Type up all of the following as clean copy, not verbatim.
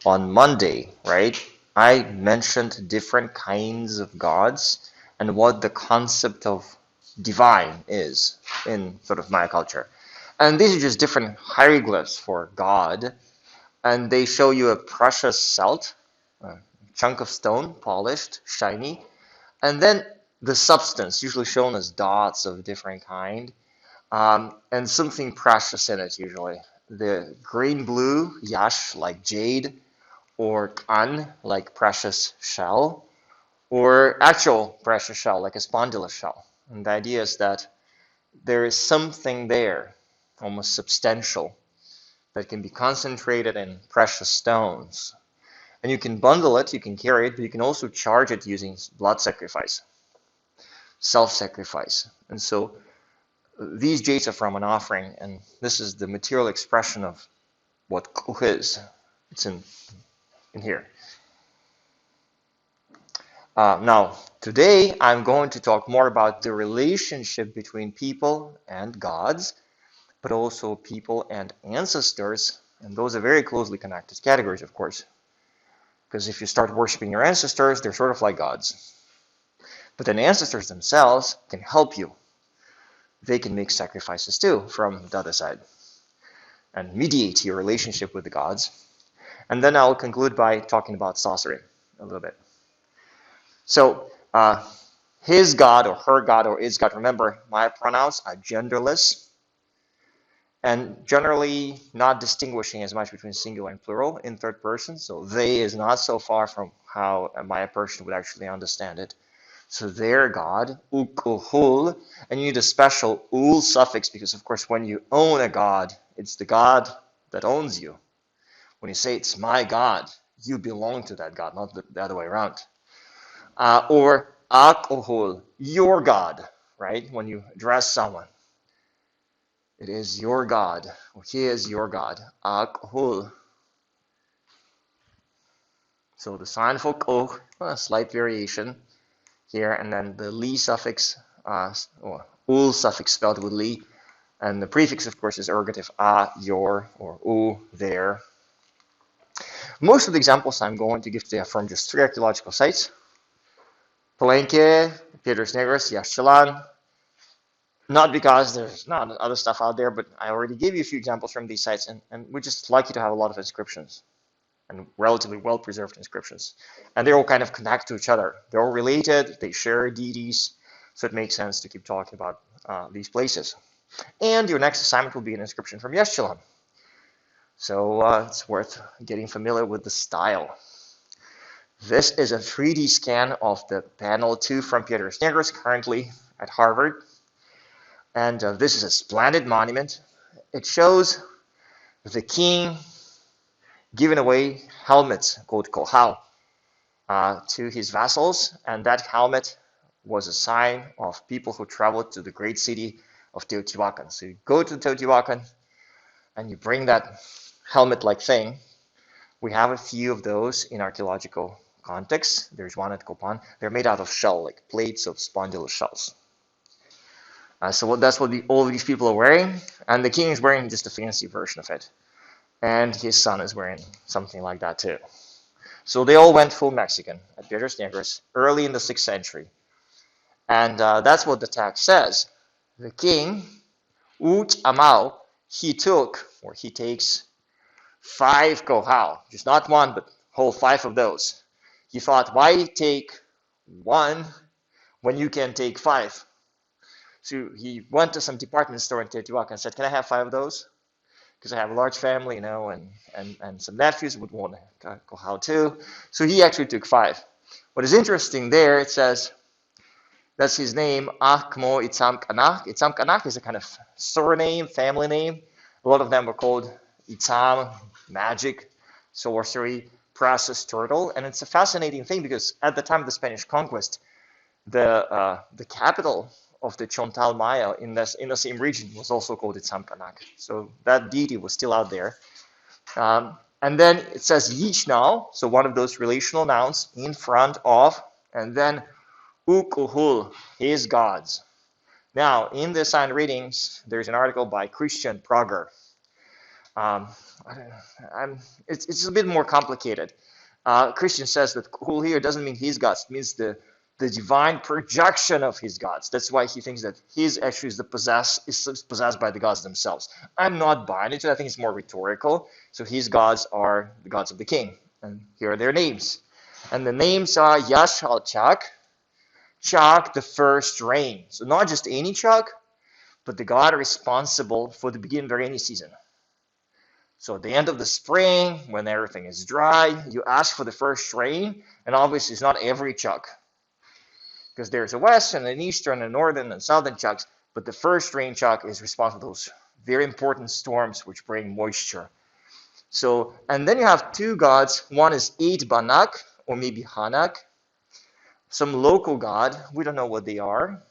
On Monday, right, I mentioned different kinds of gods and what the concept of divine is in sort of Maya culture. And these are just different hieroglyphs for God, and they show you a precious salt, a chunk of stone, polished, shiny, and then the substance, usually shown as dots of different kind, and something precious in it usually. The green blue, yash, like jade, or kan, like precious shell, or actual precious shell, like a spondylus shell. And the idea is that there is something there, almost substantial, that can be concentrated in precious stones. And you can bundle it, you can carry it, but you can also charge it using blood sacrifice, self-sacrifice. And so these jades are from an offering, and this is the material expression of what kuch is. It's in here. Now, today I'm going to talk more about the relationship between people and gods, but also people and ancestors, and those are very closely connected categories, of course. Because if you start worshiping your ancestors, they're sort of like gods. But then ancestors themselves can help you. They can make sacrifices too from the other side and mediate your relationship with the gods. And then I'll conclude by talking about sorcery a little bit. So his God or her God or its God, remember, my pronouns are genderless and generally not distinguishing as much between singular and plural in third person. So they is not so far from how a Maya person would actually understand it. So their God, ukuhul, and you need a special ul suffix because, of course, when you own a God, it's the God that owns you. When you say it's my God, you belong to that God, not the other way around. Or akuhul, your God, right? When you address someone, it is your God, or he is your God, akuhul. So the sign for koch, a slight variation here, and then the li suffix, or ul suffix spelled with li, and the prefix, of course, is ergative a, your, or u, their. Most of the examples I'm going to give today are from just 3 archaeological sites: Palenque, Piedras Negras, Yaxchilan. Not because there's not other stuff out there, but I already gave you a few examples from these sites, and we're just lucky to have a lot of inscriptions and relatively well-preserved inscriptions. And they all kind of connect to each other. They're all related, they share deities, so it makes sense to keep talking about these places. And your next assignment will be an inscription from Yeshua. So it's worth getting familiar with the style. This is a 3D scan of the panel 2 from Piedras Negras, currently at Harvard. And this is a splendid monument. It shows the king giving away helmets called kohal to his vassals, and that helmet was a sign of people who traveled to the great city of Teotihuacan. So you go to Teotihuacan and you bring that helmet-like thing. We have a few of those in archaeological context. There's one at Copan. They're made out of shell, like plates of spondylus shells. So that's what all of these people are wearing, and the king is wearing just a fancy version of it. And his son is wearing something like that too. So they all went full Mexican at Piedras Negras early in the 6th century. And that's what the text says. The king, Uch Amau, he takes 5 kohal, just not one, but whole 5 of those. He thought, why take 1 when you can take 5? So he went to some department store in Teotihuacan and said, can I have 5 of those? Because I have a large family, you know, and some nephews would want to kohal too. So he actually took 5. What is interesting there, it says, that's his name, Ahkmo Itzam Kanak. Itzam Kanak is a kind of surname, family name. A lot of them were called Itzam, magic, sorcery, process, turtle. And it's a fascinating thing because at the time of the Spanish conquest, the capital of the Chontal Maya in the same region was also called Itzam Kanak. So that deity was still out there. And then it says Yichnal, so one of those relational nouns in front of, and then Ukuhul, his gods. Now, in the assigned readings, there's an article by Christian Prager. Um, it's a bit more complicated. Christian says that Kul here doesn't mean his gods, it means the divine projection of his gods. That's why he thinks that his actually is possessed by the gods themselves. I'm not buying it. I think it's more rhetorical. So his gods are the gods of the king, and here are their names. And the names are Ochak, Chak, the first rain. So not just any Chak, but the god responsible for the beginning of the rainy season. So at the end of the spring, when everything is dry, you ask for the first rain, and obviously it's not every Chak, because there's a western, an eastern, a northern, and southern Chaks, but the first rain Chak is responsible for those very important storms which bring moisture. So, and then you have two gods. One is Eid Banak, or maybe Hanak, some local god. We don't know what they are.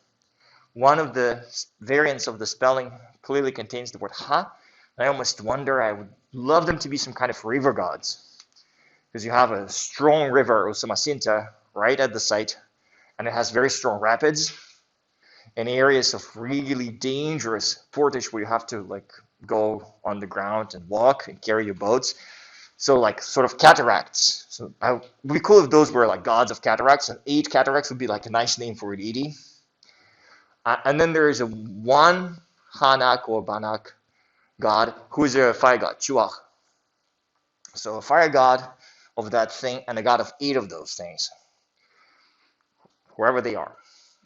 One of the variants of the spelling clearly contains the word Ha. I almost wonder, I would love them to be some kind of river gods, because you have a strong river, Usumacinta, right at the site, and it has very strong rapids and areas of really dangerous portage where you have to like go on the ground and walk and carry your boats. So like sort of cataracts. So it would be cool if those were like gods of cataracts, and 8 cataracts would be like a nice name for a deity. And then there is a one Hanak or Banak god who is a fire god, Chuach. So a fire god of that thing and a god of 8 of those things, wherever they are.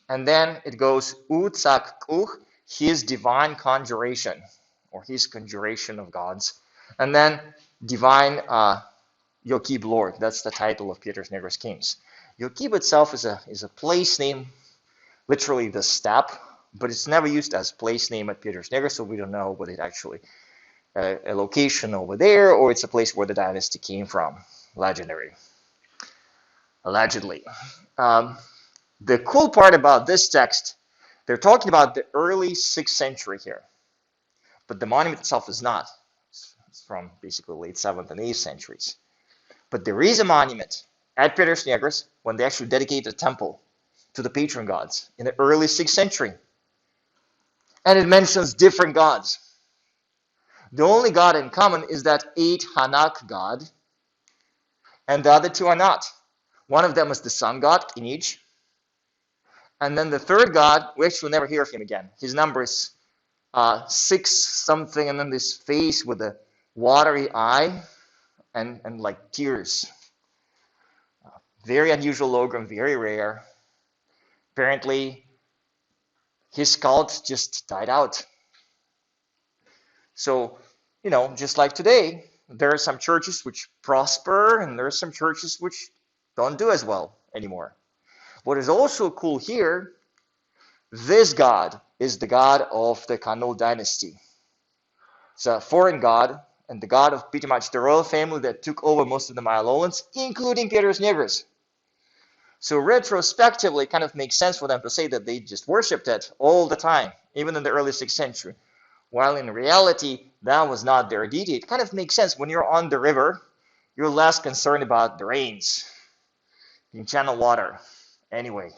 And then it goes Utsak Kuch, his divine conjuration, or his conjuration of gods. And then divine Yokib Lord. That's the title of Peter's Negros Kings. Yokib itself is a place name, literally the steppe, but it's never used as place name at Peter's Negros, so we don't know what it actually a location over there, or it's a place where the dynasty came from. Legendary. Allegedly. The cool part about this text, they're talking about the early 6th century here, but the monument itself is not. It's from basically late 7th and 8th centuries. But there is a monument at Peter's Negros when they actually dedicated a temple to the patron gods in the early 6th century. And it mentions different gods. The only god in common is that 8 Hanak god, and the other 2 are not. One of them is the sun god, Kinij, and then the third god, we actually never hear of him again. His number is 6 something, and then this face with a watery eye and like tears. Very unusual logo, very rare. Apparently, his cult just died out. So, just like today, there are some churches which prosper, and there are some churches which don't do as well anymore. What is also cool here, this god is the god of the Kanul dynasty. It's a foreign god, and the god of pretty much the royal family that took over most of the Maya lowlands, including Peter's Negros. So retrospectively, it kind of makes sense for them to say that they just worshipped it all the time, even in the early 6th century. While in reality, that was not their deity. It kind of makes sense. When you're on the river, you're less concerned about the rains. You can channel water. Anyway,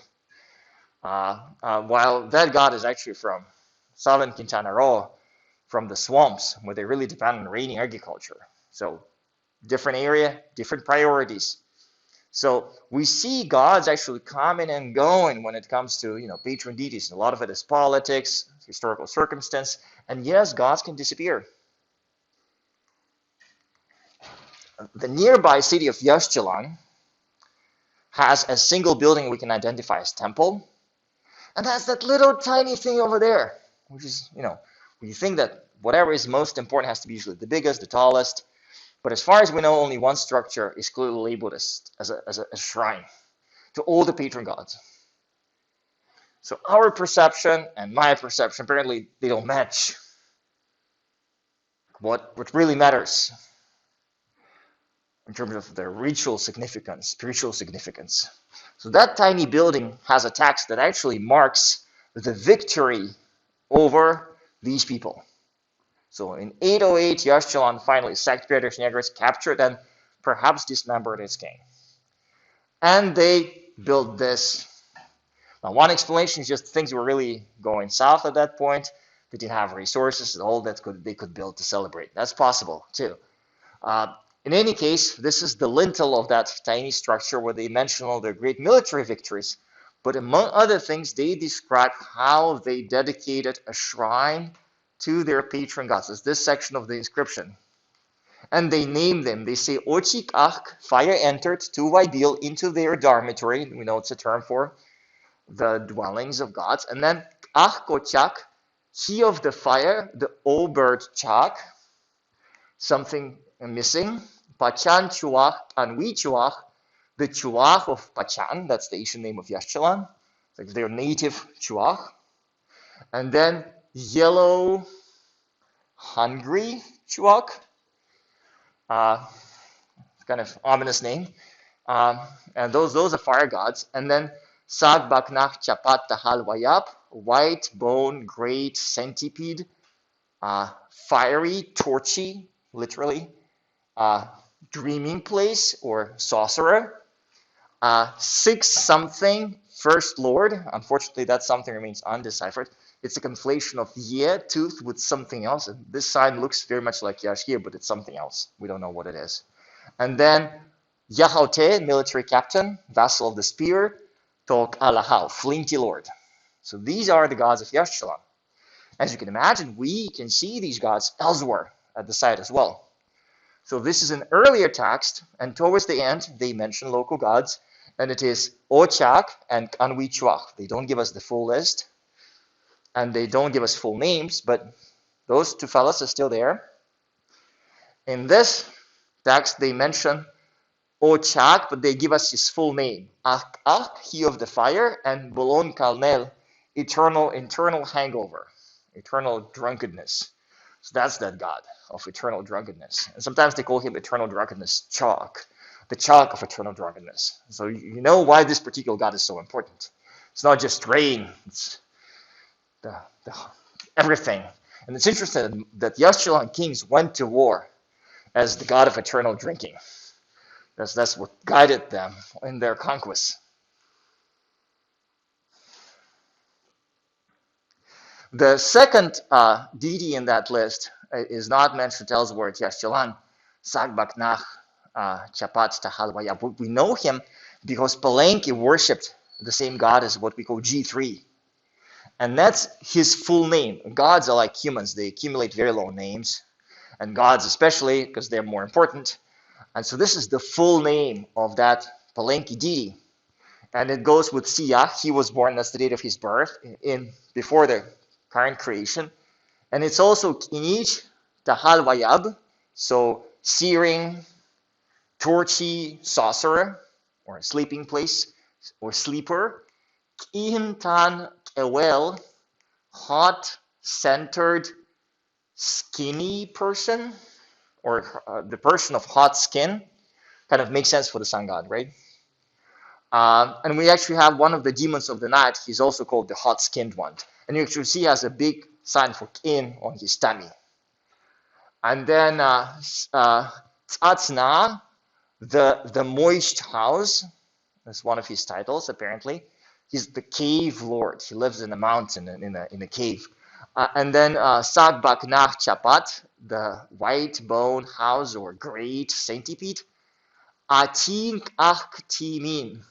while that god is actually from southern Quintana Roo, from the swamps, where they really depend on rainy agriculture. So different area, different priorities. So we see gods actually coming and going when it comes to patron deities. A lot of it is politics, historical circumstance, and yes, gods can disappear. The nearby city of Yaxchilan has a single building we can identify as temple, and that's that little tiny thing over there, which is, when you think that whatever is most important has to be usually the biggest, the tallest, but as far as we know, only one structure is clearly labeled as a shrine to all the patron gods. So our perception and my perception, apparently they don't match. What really matters in terms of their ritual significance, spiritual significance. So that tiny building has a text that actually marks the victory over these people. So in 808, Yaxchilan finally sacked Peter's Negros, captured and perhaps dismembered its king. And they built this. Now, one explanation is just things were really going south at that point. They didn't have resources, all that they could build to celebrate. That's possible too. In any case, this is the lintel of that tiny structure where they mention all their great military victories. But among other things, they describe how they dedicated a shrine to their patron gods. It's this section of the inscription. And they name them. They say, Ochak, fire entered to Waibil into their dormitory. We know it's a term for the dwellings of gods. And then Ochak, he of the fire, the O-bird Chak, something missing. Pachan Chuach, Anwi Chuach, the Chuach of Pachan, that's the Asian name of Yashchalan, like their native Chuach. And then yellow, hungry Chuach, kind of ominous name. And those are fire gods. And then Sag Baknach Chapat Tahal Wayap, white bone, great centipede, fiery, torchy, literally, dreaming place or sorcerer, 6 something, first lord. Unfortunately, that something remains undeciphered. It's a conflation of tooth with something else. And this sign looks very much like Yashwaya, but it's something else. We don't know what it is. And then Yahaute, military captain, vassal of the spear, Tok Alahau, flinty lord. So these are the gods of Yashchalan. As you can imagine, we can see these gods elsewhere at the site as well. So this is an earlier text, and towards the end, they mention local gods, and it is Ochak and Anwi Chuach. They don't give us the full list, and they don't give us full names, but those two fellas are still there. In this text, they mention Ochak, but they give us his full name. Ak, he of the fire, and Bolon Kalnel, internal hangover, eternal drunkenness. So that's that god of eternal drunkenness. And sometimes they call him eternal drunkenness Chak, the Chak of eternal drunkenness. So you know why this particular god is so important. It's not just rain, it's the everything. And it's interesting that Yashchalan kings went to war as the god of eternal drinking. That's what guided them in their conquests. The second deity in that list is not mentioned elsewhere. It's Yashchalan, Sagbaknach, Chapat Tahalwaya. We know him because Palenque worshipped the same god as what we call G3. And that's his full name. Gods are like humans. They accumulate very long names. And gods especially, because they're more important. And so this is the full name of that Palenque deity. And it goes with Siyah. He was born, that's the date of his birth, before the current creation. And it's also Kinij, Tahal Wayab, so searing, torchy, sorcerer, or sleeping place, or sleeper. Kihintan Ewel, hot, centered, skinny person, or the person of hot skin. Kind of makes sense for the sun god, right? And we actually have one of the demons of the night. He's also called the hot-skinned one. And you actually see he has a big sign for kin on his tummy. And then Tzatzna, the moist house, that's one of his titles apparently. He's the cave lord. He lives in a mountain, in a cave. And then Sagbaknach Chapat, the white bone house or great centipede. Atin Achtimin,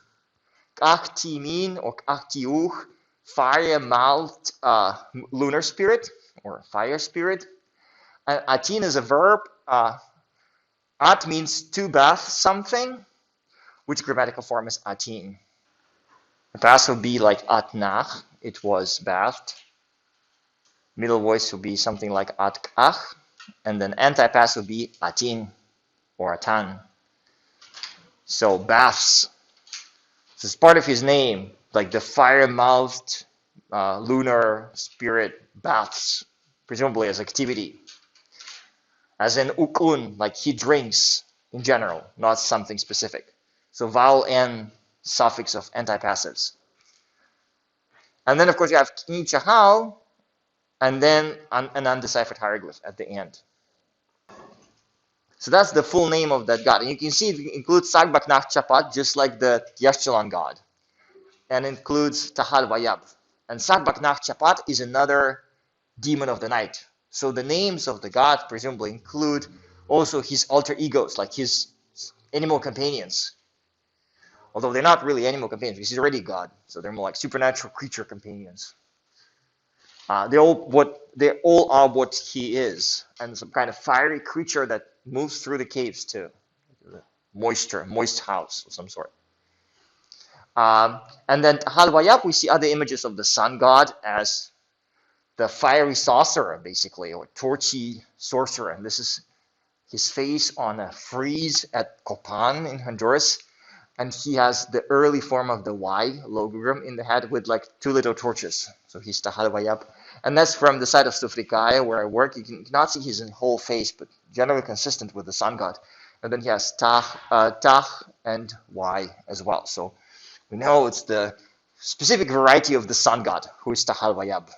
Achtimin or Achtiuch, fire-mouthed lunar spirit or fire spirit. And Atin is a verb. At means to bath something. Which grammatical form is Atin? The past would be like Atnach, it was bathed. Middle voice would be something like Atkach. And then anti-past would be Atin or Atan. So baths. This is part of his name, like the fire-mouthed lunar spirit baths, presumably as activity. As in ukun, like he drinks in general, not something specific. So vowel N, suffix of antipassives. And then of course you have Chahal, and then an undeciphered hieroglyph at the end. So that's the full name of that god. And you can see it includes Sagbaknach Chapat, just like the Yashchalan god. And includes Tahal Wayab. And Sagbaknach Chapat is another demon of the night. So the names of the god presumably include also his alter egos, like his animal companions. Although they're not really animal companions, because he's already God, so they're more like supernatural creature companions. They all are what he is, and some kind of fiery creature that moves through the caves too, moist house of some sort. And then Halwayab, we see other images of the sun god as the fiery sorcerer, basically, or torchy sorcerer. And this is his face on a frieze at Copan in Honduras. And he has the early form of the Y logogram in the head with like two little torches. So he's the Halwayab. And that's from the side of Sufricaya where I work. You cannot see his whole face, but generally consistent with the sun god. And then he has Tah and Y as well. So we know it's the specific variety of the sun god who is the Halwayab.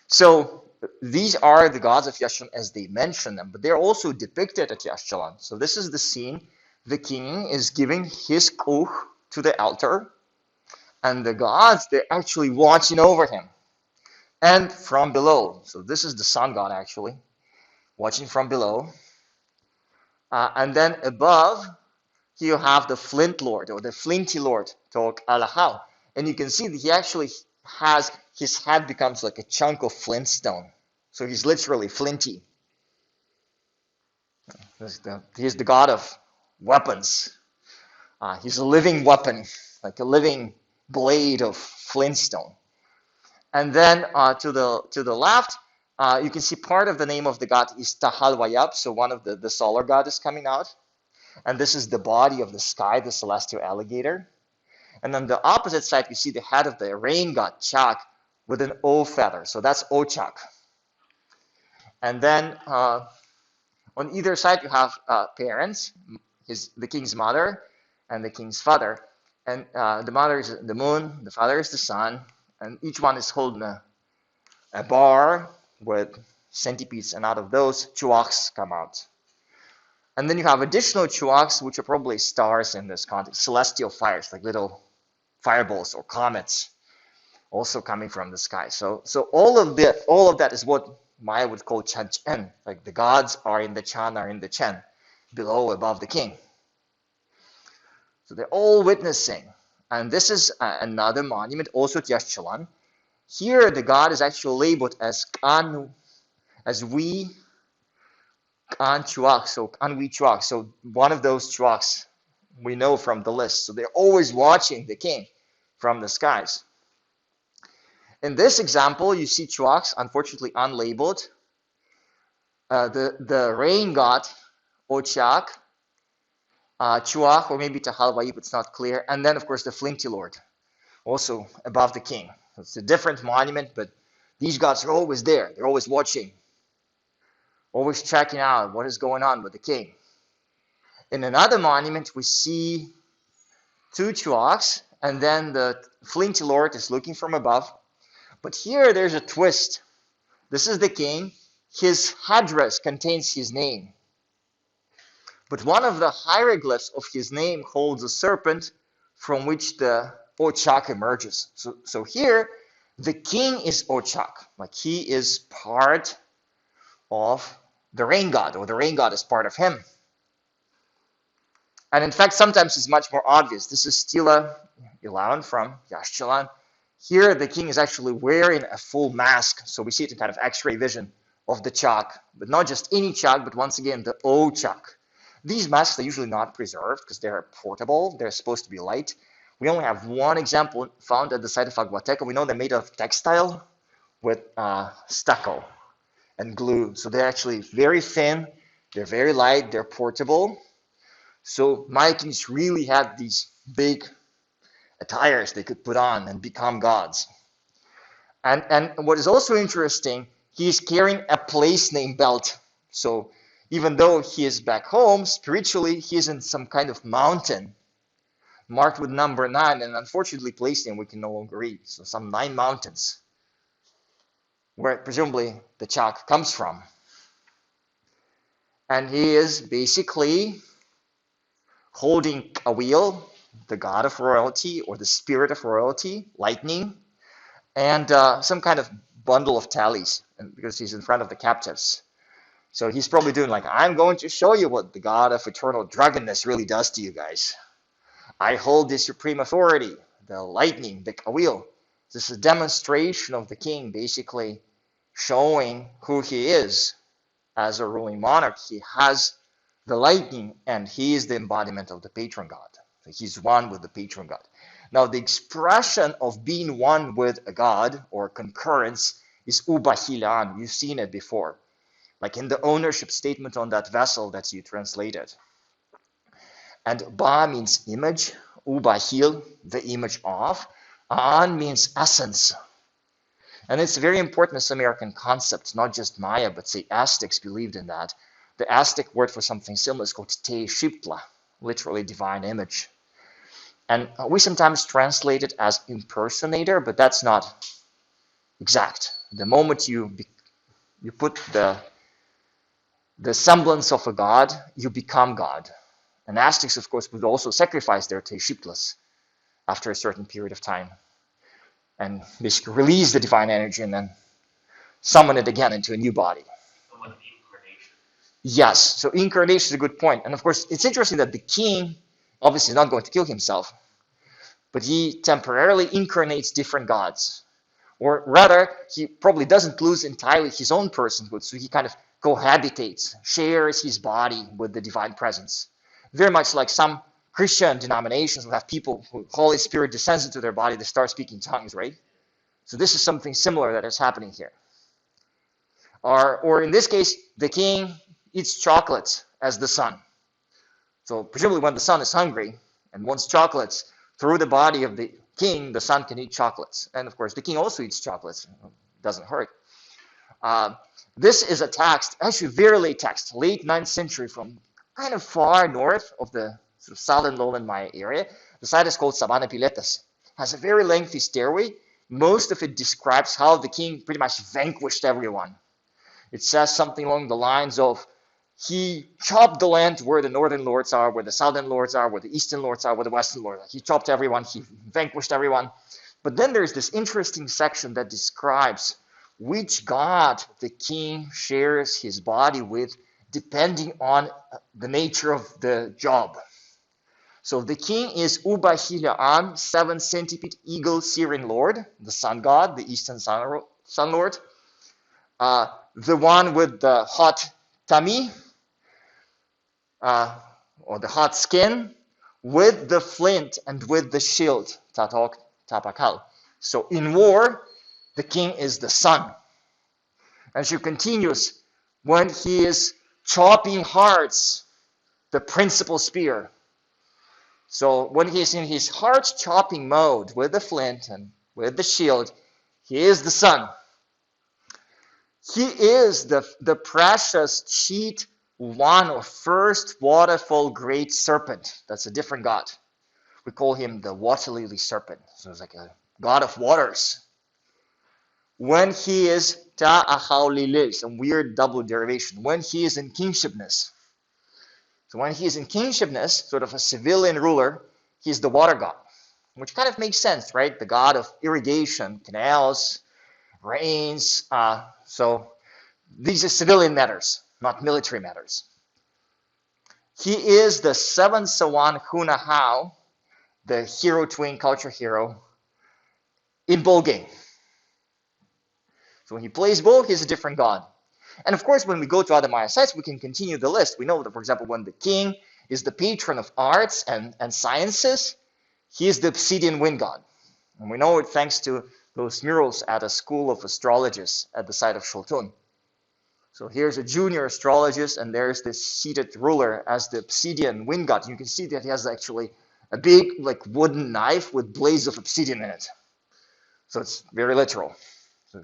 So these are the gods of Yashchalan as they mention them, but they're also depicted at Yashchalan. So this is the scene. The king is giving his kuch to the altar, and the gods, they're actually watching over him. And from below, so this is the sun god actually, watching from below. And then above, you have the flint lord, or the flinty lord, Tok Alahau. And you can see that he actually has, his head becomes like a chunk of flintstone. So he's literally flinty. He's the god of weapons. He's a living weapon, like a living blade of flintstone. And then to the left, you can see part of the name of the god is Tahalwayab. So one of the solar god is coming out. And this is the body of the sky, the celestial alligator. And on the opposite side, you see the head of the rain god, Chak, with an O feather. So that's Ochak. And then on either side, you have parents, the king's mother and the king's father. And the mother is the moon, the father is the sun, and each one is holding a bar with centipedes, and out of those, chuaks come out. And then you have additional chuaks, which are probably stars in this context, celestial fires, like little fireballs or comets, also coming from the sky. So all of that is what Maya would call Chan. Like the gods are in the Chan, are in the Chen, below, above the king. So they're all witnessing. And this is another monument, also to Yashchalan. Here, the god is actually labeled as Kan, as we Kan Chuak, so Kanwi Chuak. So one of those Chuaks we know from the list. So they're always watching the king from the skies. In this example, you see Chuaks, unfortunately unlabeled. The rain god, Ochak, Chuak, or maybe Tahalwayib, it's not clear. And then, of course, the flinty lord, also above the king. It's a different monument, but these gods are always there. They're always watching, always checking out what is going on with the king. In another monument, we see two Chuaks, and then the flinty lord is looking from above. But here there's a twist. This is the king. His headdress contains his name. But one of the hieroglyphs of his name holds a serpent from which the Ochak emerges. So here, the king is Ochak. Like he is part of the rain god, or the rain god is part of him. And in fact, sometimes it's much more obvious. This is Stila Ilaun from Yashchalan. Here, the king is actually wearing a full mask. So we see it in kind of X-ray vision of the Chak. But not just any Chak, but once again, the Ochak. These masks are usually not preserved because they're portable. They're supposed to be light. We only have one example found at the site of Aguateca. We know they're made of textile with stucco and glue. So they're actually very thin. They're very light. They're portable. So Maya kings really had these big attires they could put on and become gods. And what is also interesting, he's carrying a place name belt. So even though he is back home, spiritually, he's in some kind of mountain marked with number 9. And unfortunately, place name we can no longer read. So some 9 mountains where presumably the Chak comes from. And he is basically holding a wheel, the god of royalty or the spirit of royalty, lightning, and some kind of bundle of tallies, because he's in front of the captives. So he's probably doing like, I'm going to show you what the God of eternal drunkenness really does to you guys. I hold the supreme authority, the lightning, the kawil. This is a demonstration of the king basically showing who he is as a ruling monarch. He has the lightning, and he is the embodiment of the patron god. So he's one with the patron god. Now, the expression of being one with a god or concurrence is ubahilan. You've seen it before, like in the ownership statement on that vessel that you translated. And ba means image, ubahil, the image of. An means essence. And it's very important Mesoamerican concept, not just Maya, but say Aztecs believed in that. The Aztec word for something similar is called te shiptla, literally divine image. And we sometimes translate it as impersonator, but that's not exact. The moment you put the semblance of a god, you become God. And Aztecs, of course, would also sacrifice their te shiptlas after a certain period of time, and basically release the divine energy and then summon it again into a new body. Yes, so incarnation is a good point. And of course, it's interesting that the king obviously is not going to kill himself, but he temporarily incarnates different gods. Or rather, he probably doesn't lose entirely his own personhood, so he kind of cohabitates, shares his body with the divine presence. Very much like some Christian denominations will have people who Holy Spirit descends into their body, they start speaking tongues, right? So this is something similar that is happening here. Or in this case, the king eats chocolates as the sun. So presumably when the sun is hungry and wants chocolates, through the body of the king, the sun can eat chocolates. And of course, the king also eats chocolates. It doesn't hurt. This is a text, actually very late text, late 9th century, from kind of far north of the sort of southern lowland Maya area. The site is called Sabana Piletas. Has a very lengthy stairway. Most of it describes how the king pretty much vanquished everyone. It says something along the lines of, he chopped the land where the northern lords are, where the southern lords are, where the eastern lords are, where the western lords are. He chopped everyone, he vanquished everyone. But then there's this interesting section that describes which god the king shares his body with, depending on the nature of the job. So the king is Ubahilaan, 7-centipede eagle Syrian lord, the sun god, the eastern sun lord. The one with the hot tummy, or the hot skin, with the flint and with the shield, Tatok Tapakal. So in war, the king is the sun. And she continues, when he is chopping hearts, the principal spear. So when he is in his heart chopping mode with the flint and with the shield, he is the sun. He is the precious cheat one or first waterfall great serpent. That's a different god. We call him the water lily serpent. So it's like a god of waters. When he is ta'ahaulile, some weird double derivation. When he is in kingshipness. So when he is in kingshipness, sort of a civilian ruler, he's the water god, which kind of makes sense, right? The god of irrigation, canals, rains. So these are civilian matters, not military matters. He is the 7 Sawan Hunahau, the hero twin culture hero, in bull game. So when he plays bull, he's a different god. And of course, when we go to other Maya sites, we can continue the list. We know that, for example, when the king is the patron of arts and sciences, he is the Obsidian Wind God. And we know it thanks to those murals at a school of astrologists at the site of Shultun. So here's a junior astrologist, and there's this seated ruler as the Obsidian Wind God. You can see that he has actually a big, like, wooden knife with blades of obsidian in it. So it's very literal. So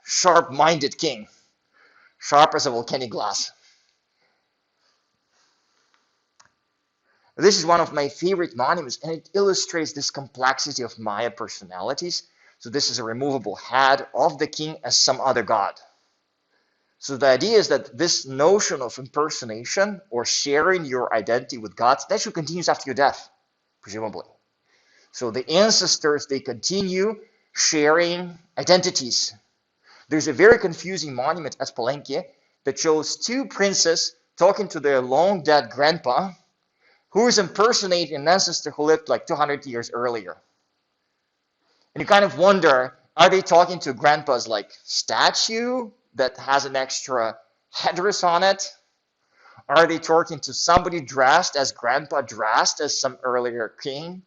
sharp-minded king, sharp as a volcanic glass. This is one of my favorite monuments, and it illustrates this complexity of Maya personalities. So this is a removable head of the king as some other god. So the idea is that this notion of impersonation or sharing your identity with gods, that should continue after your death, presumably. So the ancestors, they continue sharing identities. There's a very confusing monument at Palenque that shows two princes talking to their long-dead grandpa, who is impersonating an ancestor who lived like 200 years earlier. And you kind of wonder, are they talking to grandpa's like statue that has an extra headdress on it? Are they talking to somebody dressed as grandpa, dressed as some earlier king?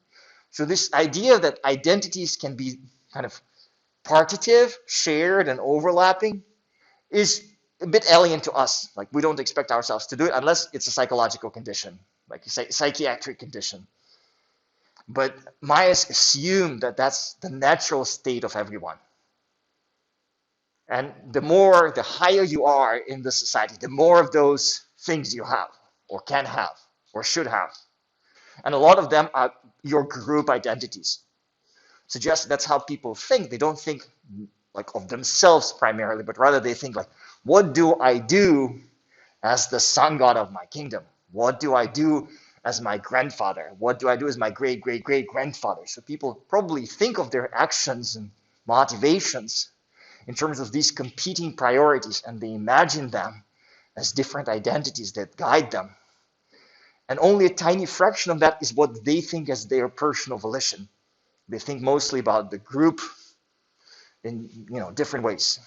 So this idea that identities can be kind of partitive, shared, and overlapping is a bit alien to us. Like, we don't expect ourselves to do it unless it's a psychological condition, like a psychiatric condition. But Mayas assume that that's the natural state of everyone. And the higher you are in the society, the more of those things you have, or can have, or should have. And a lot of them are your group identities. Suggest that's how people think. They don't think like of themselves primarily, but rather they think like, what do I do as the sun god of my kingdom? What do I do as my grandfather? What do I do as my great-great-great-grandfather? So people probably think of their actions and motivations in terms of these competing priorities, and they imagine them as different identities that guide them. And only a tiny fraction of that is what they think as their personal volition. They think mostly about the group in different ways.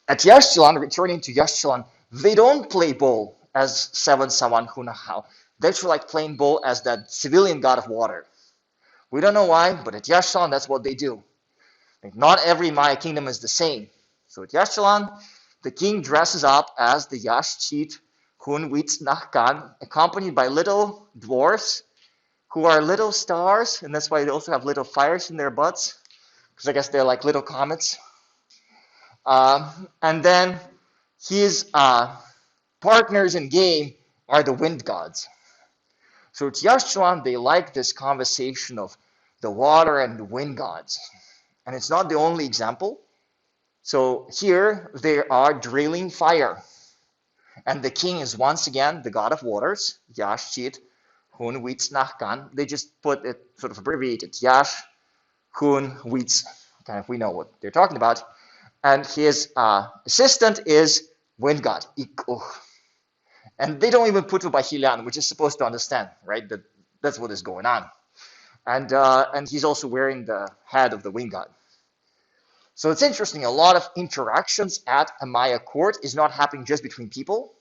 At Yashtilan, returning to Yashtilan, they don't play bull as Seven Sawan Hunahau. They actually like playing bull as that civilian god of water. We don't know why, but at Yashtilan, that's what they do. Like, not every Maya kingdom is the same. So at Yashtilan, the king dresses up as the Yashchit Hun Witz Nachkan, accompanied by little dwarfs who are little stars, and that's why they also have little fires in their butts, because I guess they're like little comets. And then his partners in game are the wind gods. So at Yashchuan, they like this conversation of the water and the wind gods. And it's not the only example. So here they are drilling fire. And the king is once again the god of waters, Yashchit Hun Witz Nachkan. They just put it sort of abbreviated, Yash Hun Witz. Kind of, we know what they're talking about. And his assistant is wind god, Ikuh. And they don't even put Ubahilian, which is supposed to understand, right? That's what is going on. And he's also wearing the head of the wind god. So it's interesting, a lot of interactions at a Maya court is not happening just between people.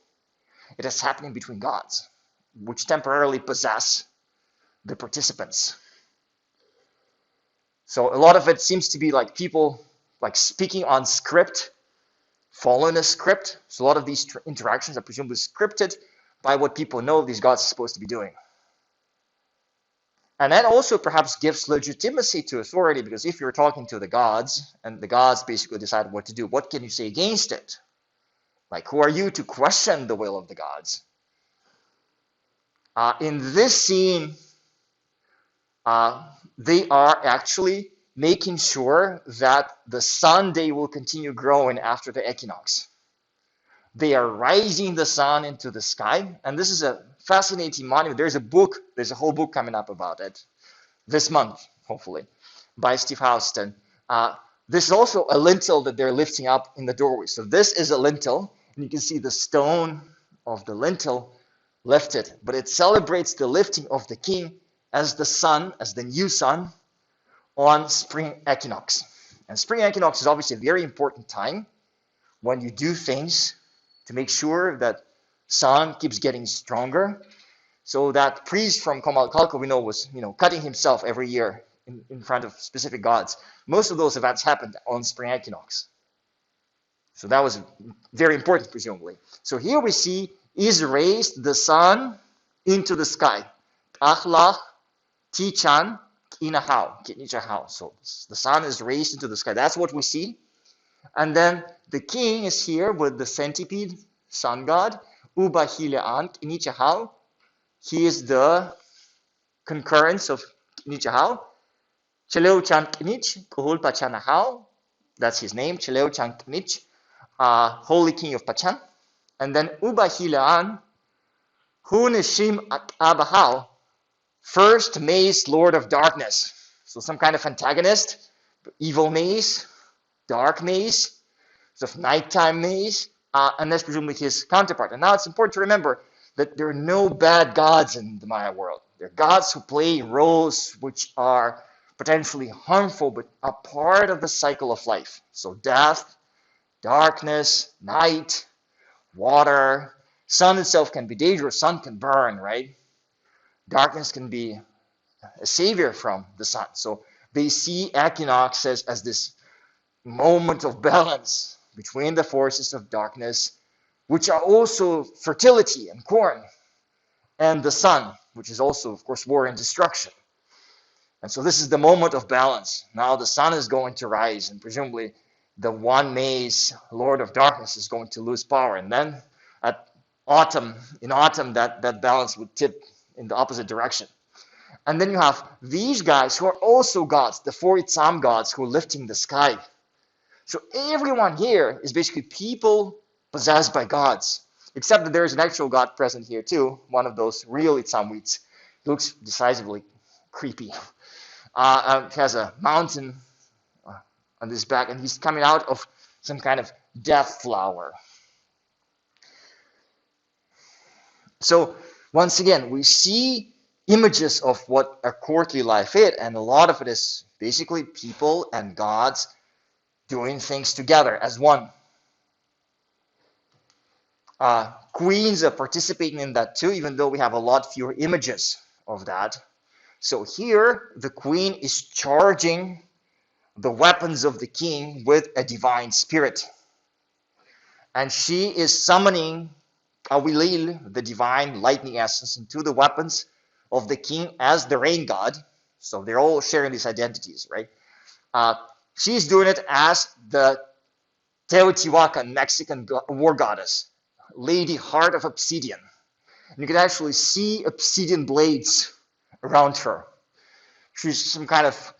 It is happening between gods, which temporarily possess the participants. So a lot of it seems to be like people like speaking on script, following a script. So a lot of these interactions are presumably scripted by what people know these gods are supposed to be doing. And that also perhaps gives legitimacy to authority, because if you're talking to the gods and the gods basically decide what to do, what can you say against it? Like, who are you to question the will of the gods? In this scene, they are actually making sure that the sun day will continue growing after the equinox. They are rising the sun into the sky, and this is a fascinating monument. There's a whole book coming up about it this month, hopefully, by Steve Houston. This is also a lintel that they're lifting up in the doorway. So this is a lintel, and you can see the stone of the lintel lifted, but it celebrates the lifting of the king as the sun, as the new sun, on spring equinox. And spring equinox is obviously a very important time when you do things to make sure that sun keeps getting stronger. So that priest from Comalcalco we know was cutting himself every year in front of specific gods. Most of those events happened on spring equinox. So that was very important, presumably. So here we see is raised the sun into the sky. Achlach, Chichan, Kinahau. So the sun is raised into the sky. That's what we see. And then the king is here with the centipede, sun god, Ubahilean, Kinichahau. He is the concurrence of Kinichahau. Cheleuchan Kinich, Kuhul Pachanahau. That's his name, Cheleuchan Kinich, Holy King of Pachan. And then Ubahilean, Hunishim Abahau, First Maze, Lord of Darkness. So some kind of antagonist, evil maze, dark maze, sort of nighttime maze, and that's presumably his counterpart. And now it's important to remember that there are no bad gods in the Maya world. There are gods who play roles which are potentially harmful, but are part of the cycle of life. So death, darkness, night, water. Sun itself can be dangerous. Sun can burn, right? Darkness can be a savior from the sun. So they see equinoxes as this moment of balance between the forces of darkness, which are also fertility and corn, and the sun, which is also, of course, war and destruction. And so this is the moment of balance. Now the sun is going to rise, and presumably the one maze, Lord of Darkness, is going to lose power. And then at autumn, that balance would tip in the opposite direction. And then you have these guys who are also gods, the four Itzam gods who are lifting the sky. So everyone here is basically people possessed by gods, except that there is an actual god present here too, one of those real Itzamwites. He looks decisively creepy. He has a mountain on his back, and he's coming out of some kind of death flower. So once again, we see images of what a courtly life is, and a lot of it is basically people and gods doing things together as one. Queens are participating in that too, even though we have a lot fewer images of that. So here, the queen is charging the weapons of the king with a divine spirit. And she is summoning Awilil, the divine lightning essence, into the weapons of the king as the rain god. So they're all sharing these identities, right? She's doing it as the Teotihuacan Mexican war goddess, Lady Heart of Obsidian. And you can actually see obsidian blades around her. She's some kind of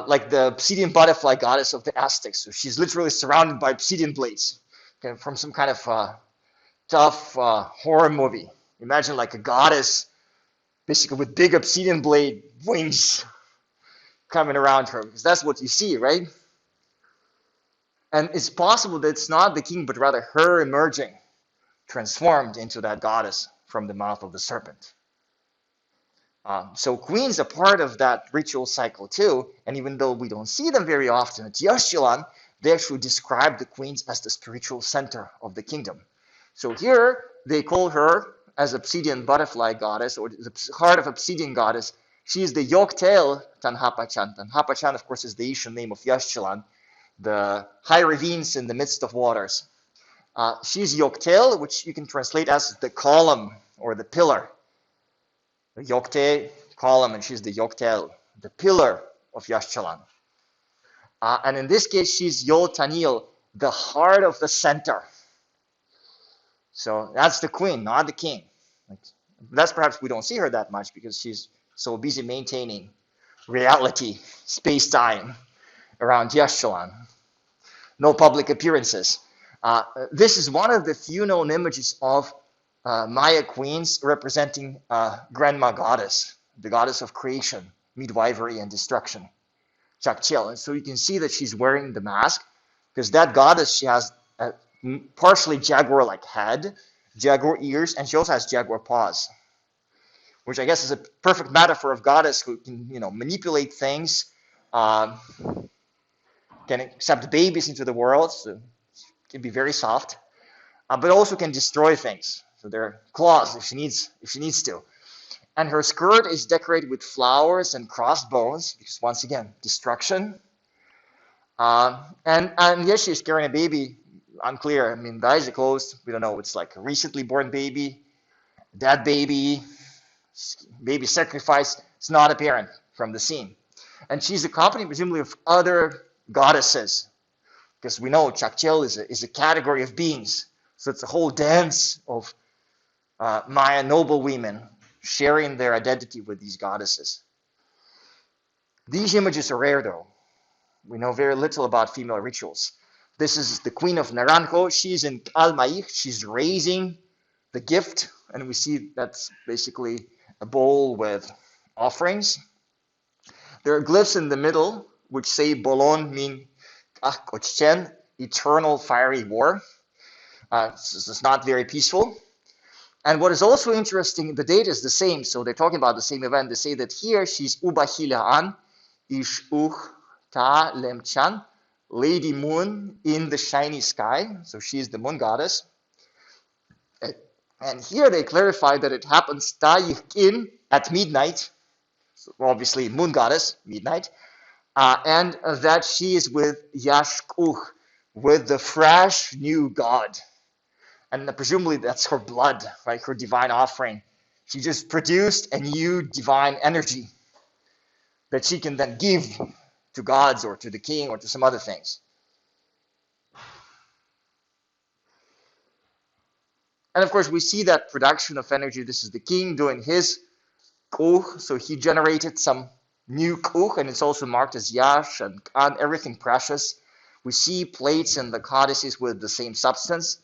like the obsidian butterfly goddess of the Aztecs. So she's literally surrounded by obsidian blades, from some kind of tough horror movie. Imagine like a goddess, basically with big obsidian blade wings coming around her, because that's what you see, right? And it's possible that it's not the king, but rather her emerging, transformed into that goddess from the mouth of the serpent. So queens are part of that ritual cycle too, and even though we don't see them very often at Yashwaya, they actually describe the queens as the spiritual center of the kingdom. So here they call her as Obsidian Butterfly Goddess, or the Heart of Obsidian Goddess. She is the Yoktel Tanhapachan. Tanhapachan, of course, is the Asian name of Yashwaya, the high ravines in the midst of waters. She's Yoktel, which you can translate as the column or the pillar. The Yokte column, and she's the Yoktel, the pillar of Yashchalan. And in this case, she's Yotanil, the heart of the center. So that's the queen, not the king. That's perhaps we don't see her that much because she's so busy maintaining reality, space-time around Yashchalan. No public appearances. This is one of the few known images of Maya queens representing Grandma Goddess, the goddess of creation, midwifery, and destruction, Chakchel. And so you can see that she's wearing the mask because that goddess, she has a partially jaguar-like head, jaguar ears, and she also has jaguar paws, which I guess is a perfect metaphor of goddess who can, manipulate things, can accept babies into the world, so can be very soft, but also can destroy things. So there are claws if she needs to. And her skirt is decorated with flowers and crossbones, because once again, destruction. And yes, she's carrying a baby, unclear. I mean, the eyes are closed. We don't know. It's like a recently born baby, dead baby, baby sacrifice. It's not apparent from the scene. And she's accompanied presumably of other goddesses, because we know Chakchel is a category of beings. So it's a whole dance of Maya noble women sharing their identity with these goddesses. These images are rare, though. We know very little about female rituals. This is the Queen of Naranjo. She's in Almaich. She's raising the gift, and we see that's basically a bowl with offerings. There are glyphs in the middle which say Bolon mean Chichan, eternal fiery war. So it's not very peaceful. And what is also interesting, the date is the same, so they're talking about the same event. They say that here she's Ubahilaan, Ish Ta Lemchan, Lady Moon in the shiny sky. So she's the moon goddess. And here they clarify that it happens Tayikin at midnight. So obviously, moon goddess, midnight. And that she is with Yashkuch, with the fresh new god. And presumably that's her blood, right? Her divine offering. She just produced a new divine energy that she can then give to gods or to the king or to some other things. And of course, we see that production of energy. This is the king doing his kuch. So he generated some new kuch, and it's also marked as yash and kan, everything precious. We see plates in the codices with the same substance.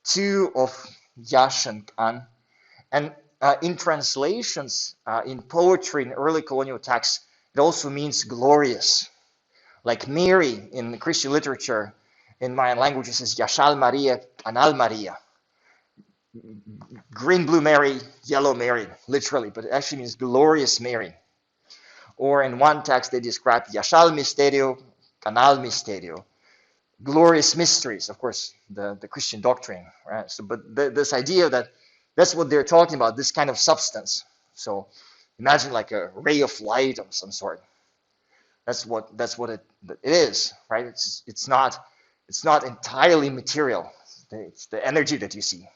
2 of yash and kan. And in translations, in poetry, in early colonial texts, it also means glorious. Like Mary in Christian literature, in Mayan language, it says Yashal Maria, Anal Maria. Green, blue Mary, yellow Mary, literally, but it actually means glorious Mary. Or in one text, they describe Yashal Misterio, Canal Misterio. Glorious mysteries, of course, the Christian doctrine, right? So, but this idea that that's what they're talking about, this kind of substance. So imagine like a ray of light of some sort. That's what it is, right? It's not entirely material. It's the energy that you see.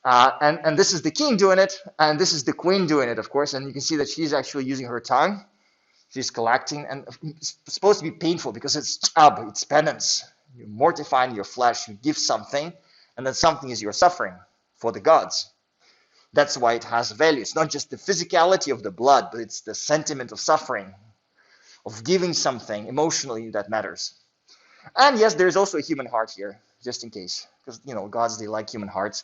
And this is the king doing it, and this is the queen doing it, of course. And you can see that she's actually using her tongue. She's collecting, and it's supposed to be painful because it's chab, it's penance. You're mortifying your flesh, you give something, and then something is your suffering for the gods. That's why it has value. It's not just the physicality of the blood, but it's the sentiment of suffering, of giving something emotionally that matters. And yes, there's also a human heart here, just in case, because gods, they like human hearts.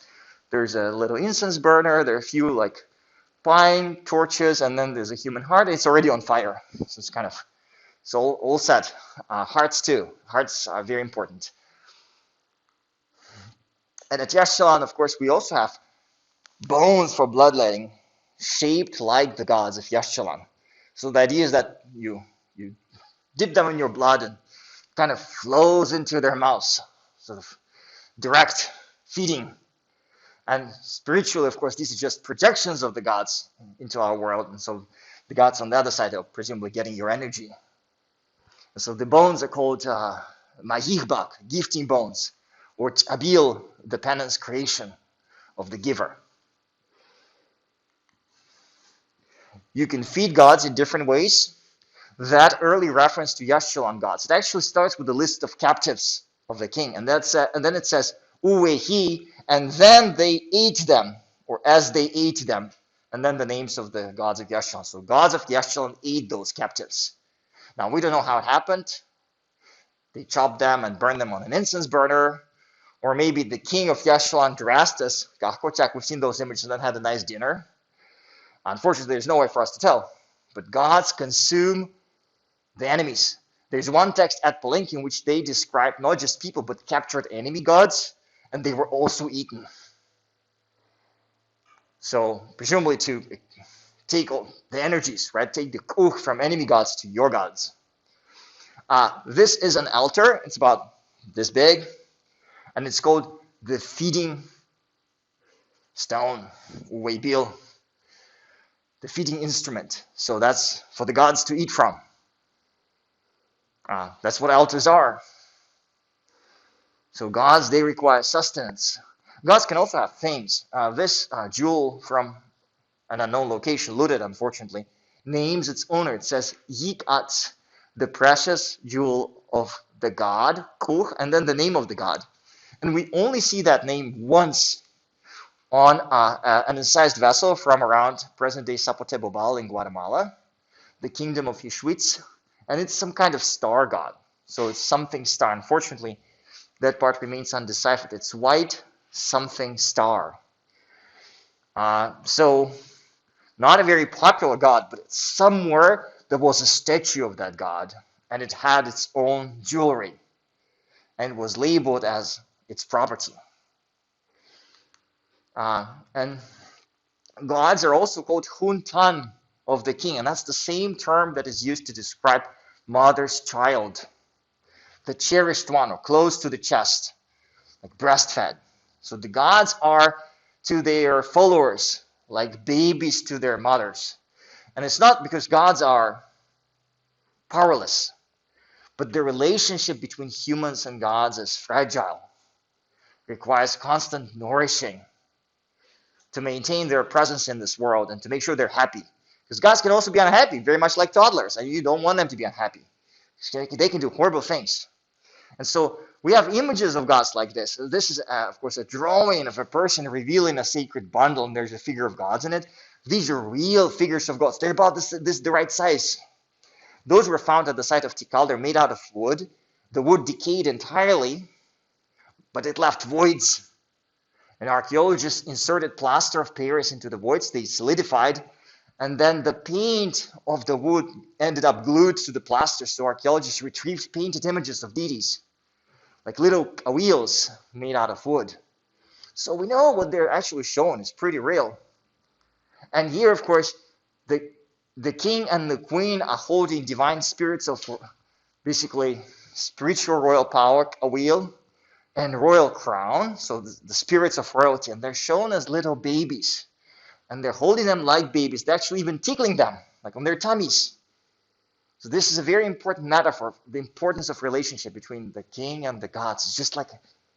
There's a little incense burner. There are a few like pine torches, and then there's a human heart. It's already on fire, so it's kind of all set. Hearts too. Hearts are very important. And at Yashwan, of course, we also have bones for bloodletting, shaped like the gods of Yashwan. So the idea is that you dip them in your blood and kind of flows into their mouths, sort of direct feeding. And spiritually, of course, these are just projections of the gods into our world. And so the gods on the other side are presumably getting your energy. And so the bones are called Mahirbak, gifting bones, or Abil, the penance creation of the giver. You can feed gods in different ways. That early reference to Yashwan gods, it actually starts with a list of captives of the king. And then it says, Uwehi, and then they ate them, or as they ate them, and then the names of the gods of Yashwan. So gods of Yashwan ate those captives. Now, we don't know how it happened. They chopped them and burned them on an incense burner. Or maybe the king of Yashwan dressed as Ochak. We've seen those images and then had a nice dinner. Unfortunately, there's no way for us to tell. But gods consume the enemies. There's one text at Palenque in which they describe not just people, but captured enemy gods, and they were also eaten. So, presumably to take all the energies, right? Take the kuch from enemy gods to your gods. This is an altar. It's about this big, and it's called the feeding stone, Weibil, the feeding instrument. So that's for the gods to eat from. That's what altars are. So gods, they require sustenance. Gods can also have things. This jewel from an unknown location, looted unfortunately, names its owner. It says Yikat, the precious jewel of the god, Kuch, and then the name of the god. And we only see that name once on an incised vessel from around present-day Zapote Bobal in Guatemala, the kingdom of Yeshwitz, and it's some kind of star god. So it's something star. Unfortunately, that part remains undeciphered. It's white something star. So Not a very popular god, but somewhere there was a statue of that god, and it had its own jewelry, and was labeled as its property. And gods are also called huntan of the king, and that's the same term that is used to describe mother's child, the cherished one, or close to the chest, like breastfed. So the gods are to their followers like babies to their mothers. And it's not because gods are powerless, but the relationship between humans and gods is fragile, requires constant nourishing to maintain their presence in this world and to make sure they're happy. Because gods can also be unhappy, very much like toddlers, and you don't want them to be unhappy. They can do horrible things. And so we have images of gods like this. This is, of course, a drawing of a person revealing a sacred bundle, and there's a figure of gods in it. These are real figures of gods. They're about the right size. Those were found at the site of Tikal. They're made out of wood. The wood decayed entirely, but it left voids. And archaeologists inserted plaster of Paris into the voids. They solidified, and then the paint of the wood ended up glued to the plaster. So archaeologists retrieved painted images of deities, like little wheels made out of wood. So we know what they're actually showing is pretty real. And here, of course, the king and the queen are holding divine spirits of basically spiritual royal power, a wheel, and royal crown, so the spirits of royalty, and they're shown as little babies. And they're holding them like babies. They're actually even tickling them, like on their tummies. So this is a very important metaphor, the importance of relationship between the king and the gods. It's just like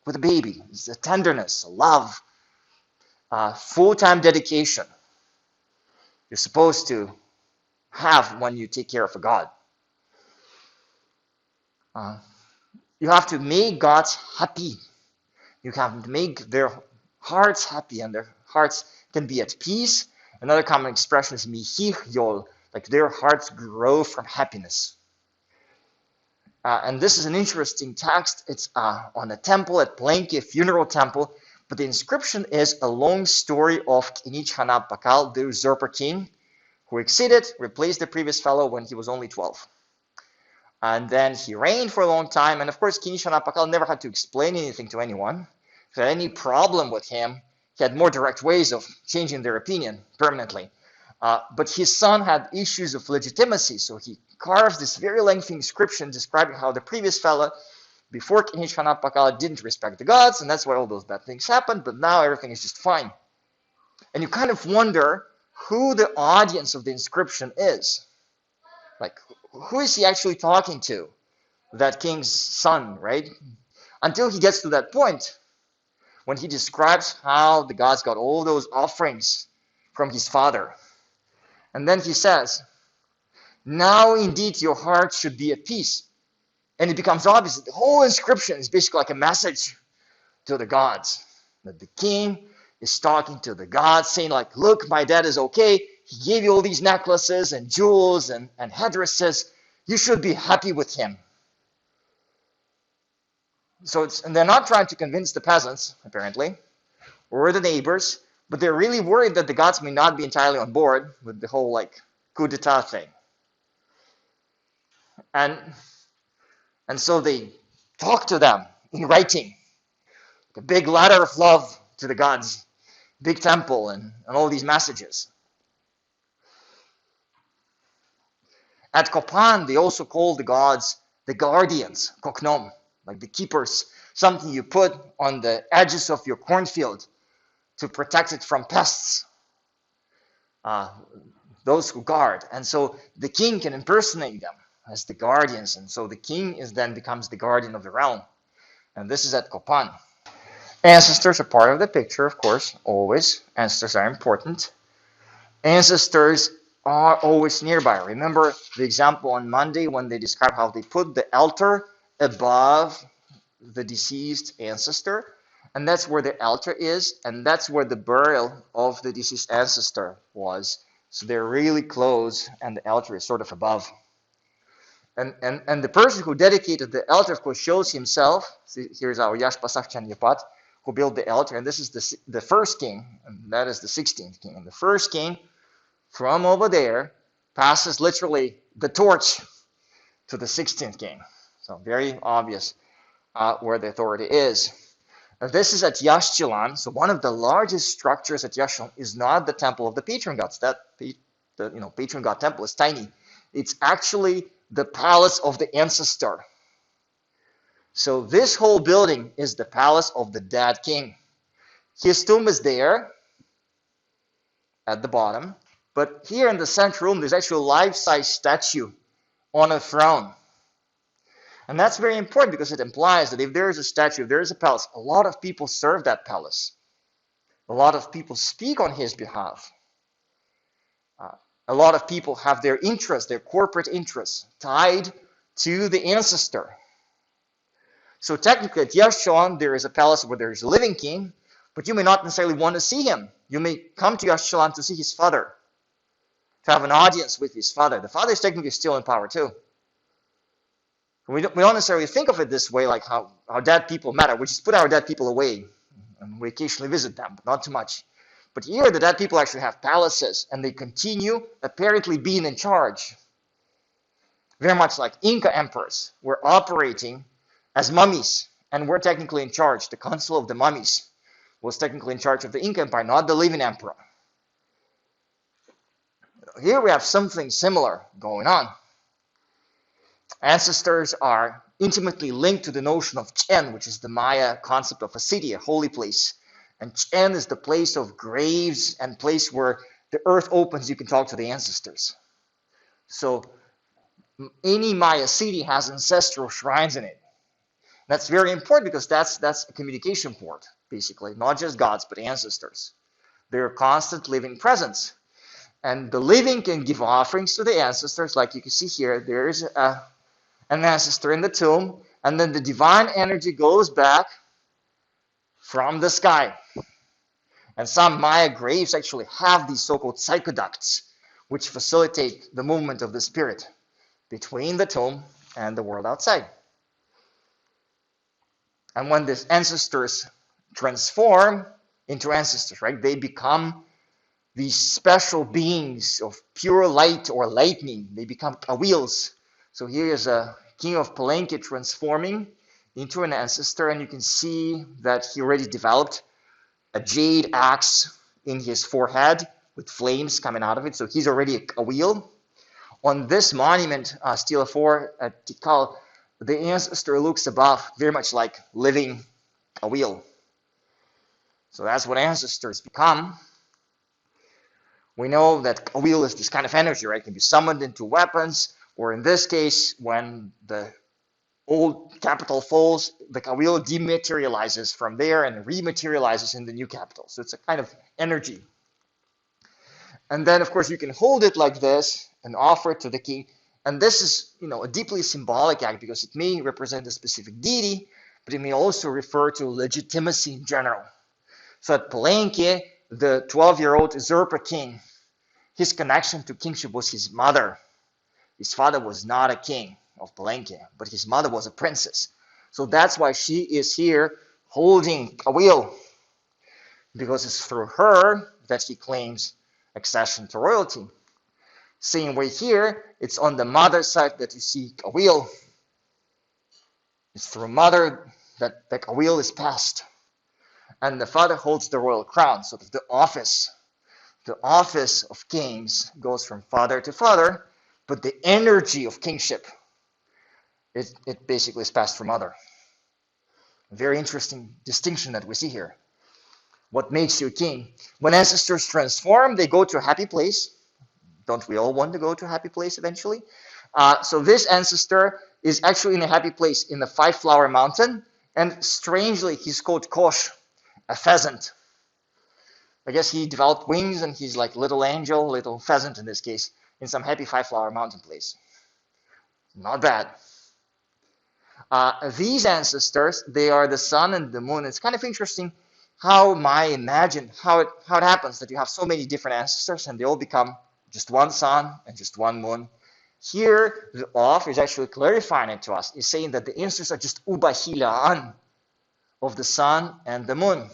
with a baby. It's a tenderness, a love, full-time dedication you're supposed to have when you take care of a god. You have to make gods happy. You have to make their hearts happy, and their hearts can be at peace. Another common expression is mihihyol, like their hearts grow from happiness. And this is an interesting text. It's on a temple at Palenque, a funeral temple, but the inscription is a long story of Chichan, the Zerpa King, who exceeded, replaced the previous fellow when he was only 12. And then he reigned for a long time, and of course Chichan never had to explain anything to anyone. If they had any problem with him, he had more direct ways of changing their opinion permanently. But his son had issues of legitimacy, so he carved this very lengthy inscription describing how the previous fellow, before Chichan didn't respect the gods, and that's why all those bad things happened, but now everything is just fine. And you kind of wonder who the audience of the inscription is. Like, who is he actually talking to? That king's son, right? Until he gets to that point, when he describes how the gods got all those offerings from his father. And then he says, now indeed your heart should be at peace. And it becomes obvious that the whole inscription is basically like a message to the gods. That the king is talking to the gods, saying like, look, my dad is okay. He gave you all these necklaces and jewels and headdresses. You should be happy with him. So and they're not trying to convince the peasants, apparently, or the neighbors, but they're really worried that the gods may not be entirely on board with the whole like coup d'etat thing. And so they talk to them in writing, a big ladder of love to the gods, big temple, and all these messages. At Kopan, they also call the gods the guardians, koknom, like the keepers, something you put on the edges of your cornfield to protect it from pests, those who guard. And so the king can impersonate them as the guardians, and so the king then becomes the guardian of the realm. And this is at Kopan. Ancestors are part of the picture, of course, always. Ancestors are important. Ancestors are always nearby. Remember the example on Monday when they describe how they put the altar above the deceased ancestor, and that's where the altar is, and that's where the burial of the deceased ancestor was. So they're really close, and the altar is sort of above. And the person who dedicated the altar, of course, shows himself. See, here's our Yashwaya, who built the altar, and this is the first king, and that is the 16th king. And the first king from over there passes literally the torch to the 16th king. So very obvious where the authority is. This is at Yashchilan. So one of the largest structures at Yashchilan is not the temple of the patron gods. The patron god temple is tiny. It's actually the palace of the Ancestor. So this whole building is the palace of the dead king. His tomb is there at the bottom. But here in the central room, there's actually a life-size statue on a throne. And that's very important because it implies that if there is a statue, if there is a palace, a lot of people serve that palace. A lot of people speak on his behalf. A lot of people have their interests, their corporate interests, tied to the Ancestor. So technically at Yashchilan, there is a palace where there is a living king, but you may not necessarily want to see him. You may come to Yashchilan to see his father, to have an audience with his father. The father is technically still in power too. We don't necessarily think of it this way, like how dead people matter. We just put our dead people away, and we occasionally visit them, but not too much. But here, the dead people actually have palaces, and they continue apparently being in charge. Very much like Inca emperors were operating as mummies, and were technically in charge. The Council of the Mummies was technically in charge of the Inca Empire, not the living emperor. Here we have something similar going on. Ancestors are intimately linked to the notion of Chen, which is the Maya concept of a city, a holy place. And Chen is the place of graves and place where the earth opens, you can talk to the ancestors. So any Maya city has ancestral shrines in it. That's very important because that's a communication port, basically. Not just gods, but ancestors. They're a constant living presence. And the living can give offerings to the ancestors, like you can see here. There is an ancestor in the tomb, and then the divine energy goes back from the sky. And some Maya graves actually have these so-called psychoducts, which facilitate the movement of the spirit between the tomb and the world outside. And when these ancestors transform into ancestors, right, they become these special beings of pure light or lightning. They become naguales. So here is a king of Palenque transforming into an ancestor, and you can see that he already developed a jade axe in his forehead with flames coming out of it. So he's already a nagual. On this monument, Stela 4 at Tikal, the ancestor looks above, very much like living nagual. So that's what ancestors become. We know that nagual is this kind of energy, right? It can be summoned into weapons, or in this case, when the old capital falls, the nagual dematerializes from there and rematerializes in the new capital. So it's a kind of energy. And then, of course, you can hold it like this and offer it to the king. And this is, a deeply symbolic act because it may represent a specific deity, but it may also refer to legitimacy in general. So at Palenque, the 12-year-old Zerpa King, his connection to kingship was his mother. His father was not a king of Palenque, but his mother was a princess. So that's why she is here holding nagual, because it's through her that he claims accession to royalty. Same way here, it's on the mother's side that you see nagual. It's through mother that the nagual is passed. And the father holds the royal crown, so that the office of kings goes from father to father, but the energy of kingship, it basically is passed from mother. A very interesting distinction that we see here. What makes you a king? When ancestors transform, they go to a happy place. Don't we all want to go to a happy place eventually? So this ancestor is actually in a happy place in the 5-flower mountain, and strangely, he's called Kosh, a pheasant. I guess he developed wings, and he's like little angel, little pheasant in this case, in some happy 5-flower mountain place. Not bad. These ancestors, they are the sun and the moon. It's kind of interesting how Maya imagine how it happens that you have so many different ancestors and they all become just one sun and just one moon. Here, the author is actually clarifying it to us. He's saying that the ancestors are just ubahilaan of the sun and the moon.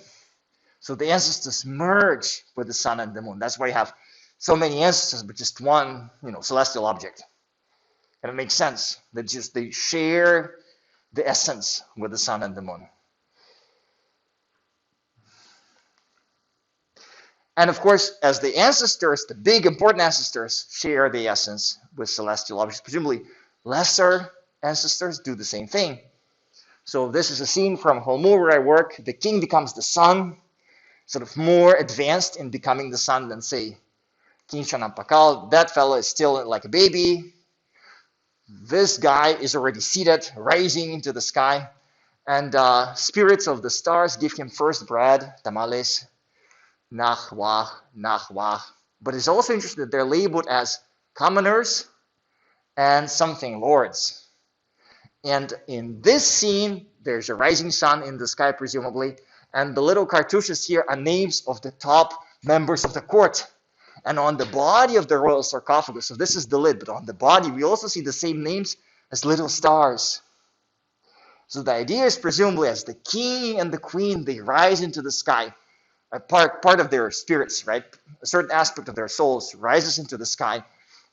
So the ancestors merge with the sun and the moon. That's why you have so many ancestors, but just one, celestial object. And it makes sense that just they share the essence with the sun and the moon. And of course, as the ancestors, the big important ancestors, share the essence with celestial objects, presumably lesser ancestors do the same thing. So this is a scene from Holmur where I work. The king becomes the sun, sort of more advanced in becoming the sun than, say, King Shanampakal. That fellow is still like a baby. This guy is already seated, rising into the sky. And spirits of the stars give him first bread, tamales, Nahwa. But it's also interesting that they're labeled as commoners and something lords. And in this scene, there's a rising sun in the sky, presumably, and the little cartouches here are names of the top members of the court. And on the body of the royal sarcophagus, so this is the lid, but on the body, we also see the same names as little stars. So the idea is presumably as the king and the queen, they rise into the sky, a part of their spirits, right? A certain aspect of their souls rises into the sky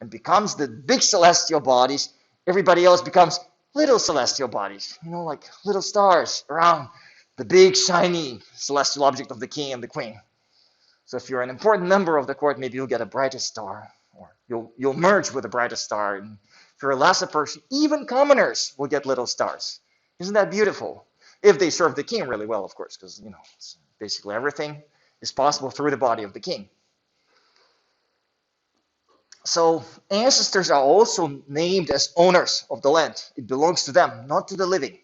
and becomes the big celestial bodies. Everybody else becomes little celestial bodies, like little stars around the big, shiny celestial object of the king and the queen. So if you're an important member of the court, maybe you'll get a brightest star, or you'll merge with the brightest star. And if you're a lesser person, even commoners will get little stars. Isn't that beautiful? If they serve the king really well, of course, because basically everything is possible through the body of the king. So ancestors are also named as owners of the land. It belongs to them, not to the living.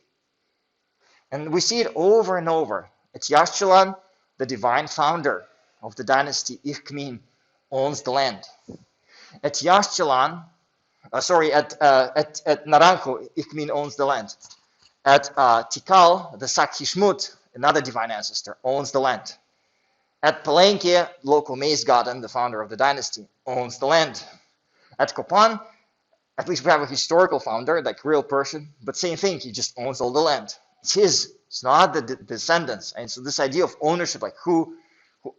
And we see it over and over. It's Yashwaya, the divine founder of the dynasty Ichmin, owns the land. At Yashwaya, at Naranjo, Ichmin owns the land. At Tikal, the Sakhishmut, another divine ancestor, owns the land. At Palenque, local maize god, the founder of the dynasty, owns the land. At Copan, at least we have a historical founder, like real person, but same thing, he just owns all the land. It's his, it's not the descendants. And so this idea of ownership, like who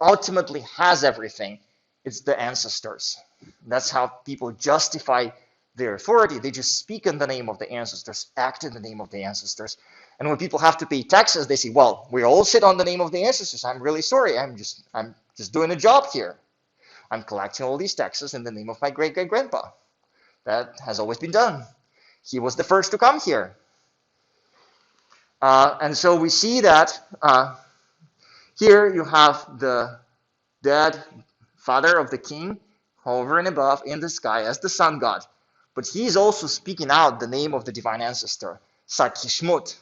ultimately has everything, it's the ancestors. That's how people justify their authority. They just speak in the name of the ancestors, act in the name of the ancestors. And when people have to pay taxes, they say, well, we all sit on the name of the ancestors. I'm really sorry. I'm just doing a job here. I'm collecting all these taxes in the name of my great-great-grandpa. That has always been done. He was the first to come here. And so we see that here you have the dead father of the king hovering above in the sky as the sun god. But he's also speaking out the name of the divine ancestor, Sakhishmut,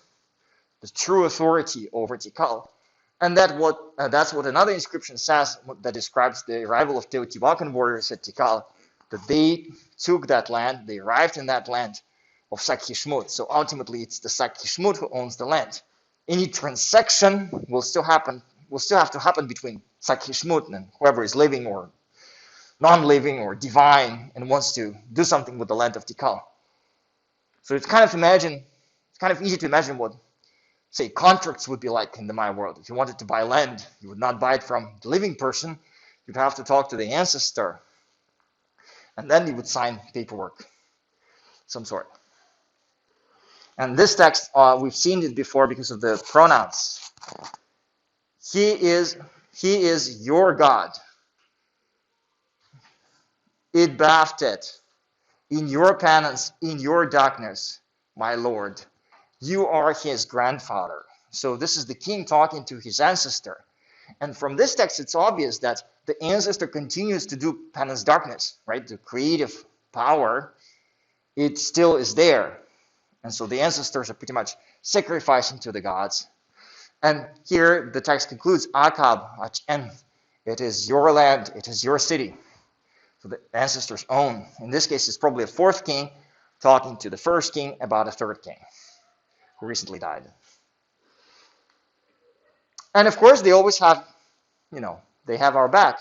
the true authority over Tikal. And that's what another inscription says that describes the arrival of Teotihuacan warriors at Tikal, that they took that land, they arrived in that land of Sakhishmut. So ultimately, it's the Sakhishmut who owns the land. Any transaction will still have to happen between Sakhishmut and whoever is living or non-living or divine and wants to do something with the land of Tikal. So it's kind of easy to imagine what, say, contracts would be like in the Maya world. If you wanted to buy land, you would not buy it from the living person. You'd have to talk to the ancestor. And then you would sign paperwork, some sort. And this text, we've seen it before because of the pronouns. He is your God. Id baftet, in your penance, in your darkness, my Lord. You are his grandfather. So this is the king talking to his ancestor. And from this text, it's obvious that the ancestor continues to do penance darkness, right? The creative power, it still is there. And so the ancestors are pretty much sacrificing to the gods. And here the text concludes, Akab, Achen, it is your land, it is your city. So the ancestors own. In this case, it's probably a fourth king talking to the first king about a third king who recently died. And of course, they always have, they have our back.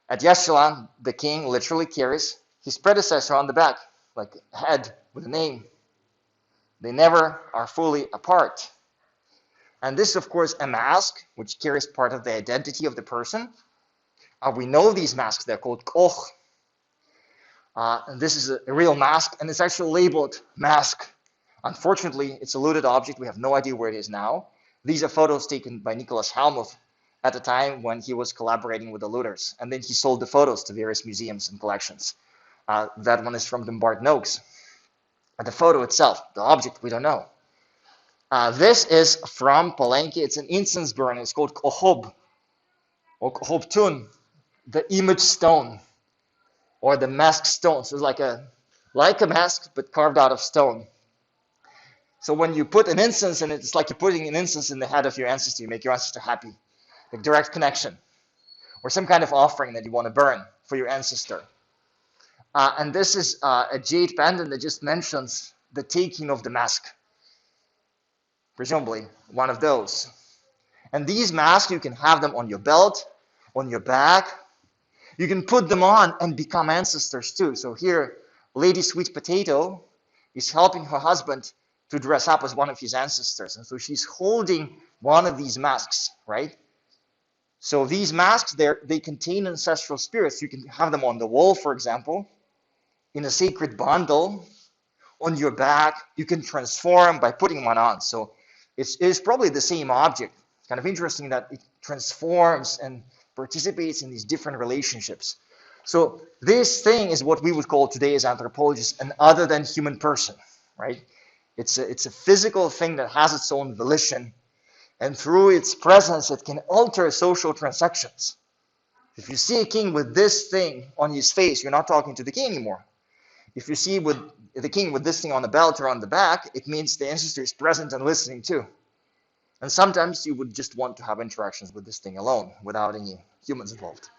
At Yeshua, the king literally carries his predecessor on the back, like a head with a name. They never are fully apart. And this is, of course, a mask, which carries part of the identity of the person. We know these masks. They're called koch. And this is a real mask, and it's actually labeled mask. Unfortunately, it's a looted object. We have no idea where it is now. These are photos taken by Nicholas Helmuth at the time when he was collaborating with the looters. And then he sold the photos to various museums and collections. That one is from Dumbarton Oaks. The photo itself, the object, we don't know. This is from Palenque. It's an incense burn. It's called kohob, or kohobtun, the image stone, or the mask stone. So it's like a mask, but carved out of stone. So when you put an incense in it, it's like you're putting an incense in the head of your ancestor. You make your ancestor happy. A direct connection. Or some kind of offering that you want to burn for your ancestor. And this is a jade pendant that just mentions the taking of the mask. Presumably, one of those. And these masks, you can have them on your belt, on your back. You can put them on and become ancestors too. So here, Lady Sweet Potato is helping her husband to dress up as one of his ancestors. And so she's holding one of these masks, right? So these masks, they contain ancestral spirits. You can have them on the wall, for example, in a sacred bundle, on your back. You can transform by putting one on. So it's probably the same object. It's kind of interesting that it transforms and participates in these different relationships. So this thing is what we would call today as anthropologists an other than human person, right? It's a physical thing that has its own volition, and through its presence, it can alter social transactions. If you see a king with this thing on his face, you're not talking to the king anymore. If you see the king with this thing on the belt or on the back, it means the ancestor is present and listening too. And sometimes you would just want to have interactions with this thing alone, without any humans involved.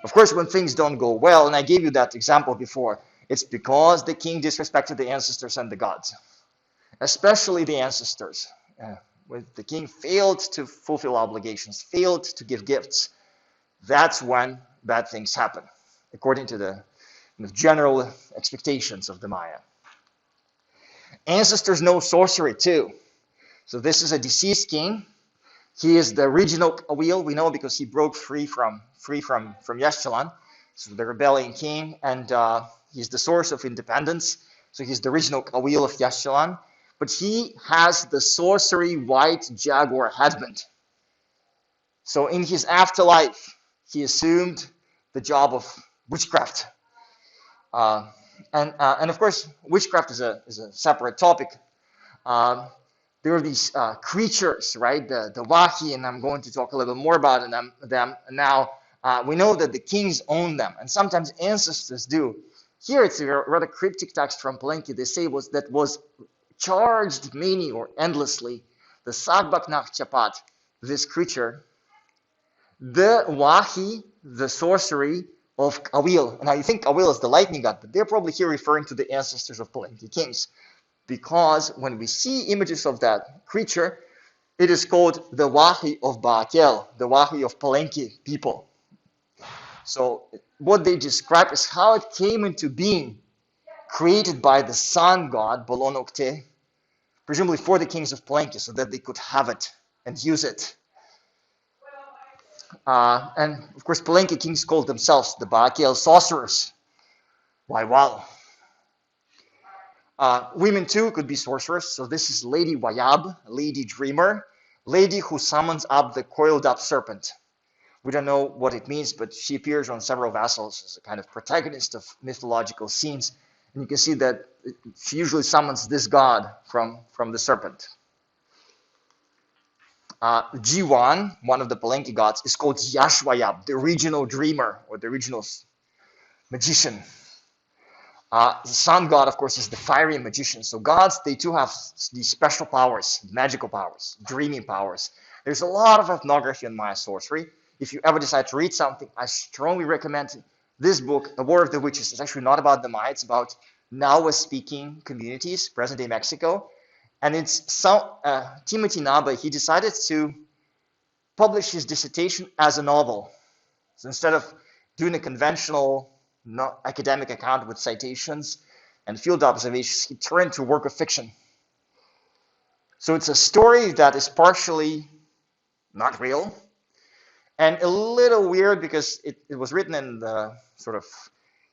Of course, when things don't go well, and I gave you that example before, it's because the king disrespected the ancestors and the gods, especially the ancestors. When the king failed to fulfill obligations, failed to give gifts, that's when bad things happen, according to the general expectations of the Maya. Ancestors know sorcery too. So this is a deceased king. He is the original wheel, we know, because he broke free from Yeshua, so the rebellion king, and he's the source of independence. So he's the original wheel of Yeshua. But he has the sorcery white jaguar headband. So in his afterlife, he assumed the job of witchcraft. And of course, witchcraft is a separate topic. There are these creatures, right? The Wahi, and I'm going to talk a little bit more about them now. We know that the kings own them, and sometimes ancestors do. Here it's a rather cryptic text from Palenque. They say that was charged many or endlessly. The Sagbak Nach Chapat, this creature, the Wahi, the sorcery of Awil. Now you think Awil is the lightning god, but they're probably here referring to the ancestors of Palenque kings. Because when we see images of that creature, it is called the Wahi of Baatel, the Wahi of Palenque people. So what they describe is how it came into being, created by the sun god, Bolonokte, presumably for the kings of Palenque, so that they could have it and use it. And of course, Palenque kings called themselves the Baatel sorcerers. Why, wow. Women too could be sorcerers. So this is Lady Wayab, Lady Dreamer, lady who summons up the coiled up serpent. We don't know what it means, but she appears on several vessels as a kind of protagonist of mythological scenes. And you can see that she usually summons this god from the serpent. G1, one of the Palenque gods, is called Yashwaya, the regional dreamer or the regional magician. The sun god, of course, is the fiery magician. So gods, they too have these special powers, magical powers, dreaming powers. There's a lot of ethnography in Maya sorcery. If you ever decide to read something, I strongly recommend this book, The War of the Witches. It's actually not about the Maya. It's about Nahua-speaking communities, present-day Mexico. And it's Timothy Naba, he decided to publish his dissertation as a novel. So instead of doing a conventional academic account with citations and field observations, he turned to a work of fiction. So it's a story that is partially not real And a little weird because it was written in the sort of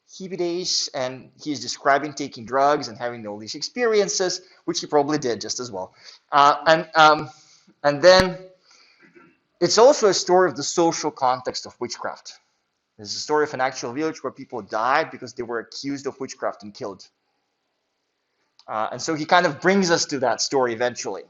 hippie days, and he's describing taking drugs and having all these experiences, which he probably did just as well. And then it's also a story of the social context of witchcraft. It's a story of an actual village where people died because they were accused of witchcraft and killed. And so he kind of brings us to that story eventually,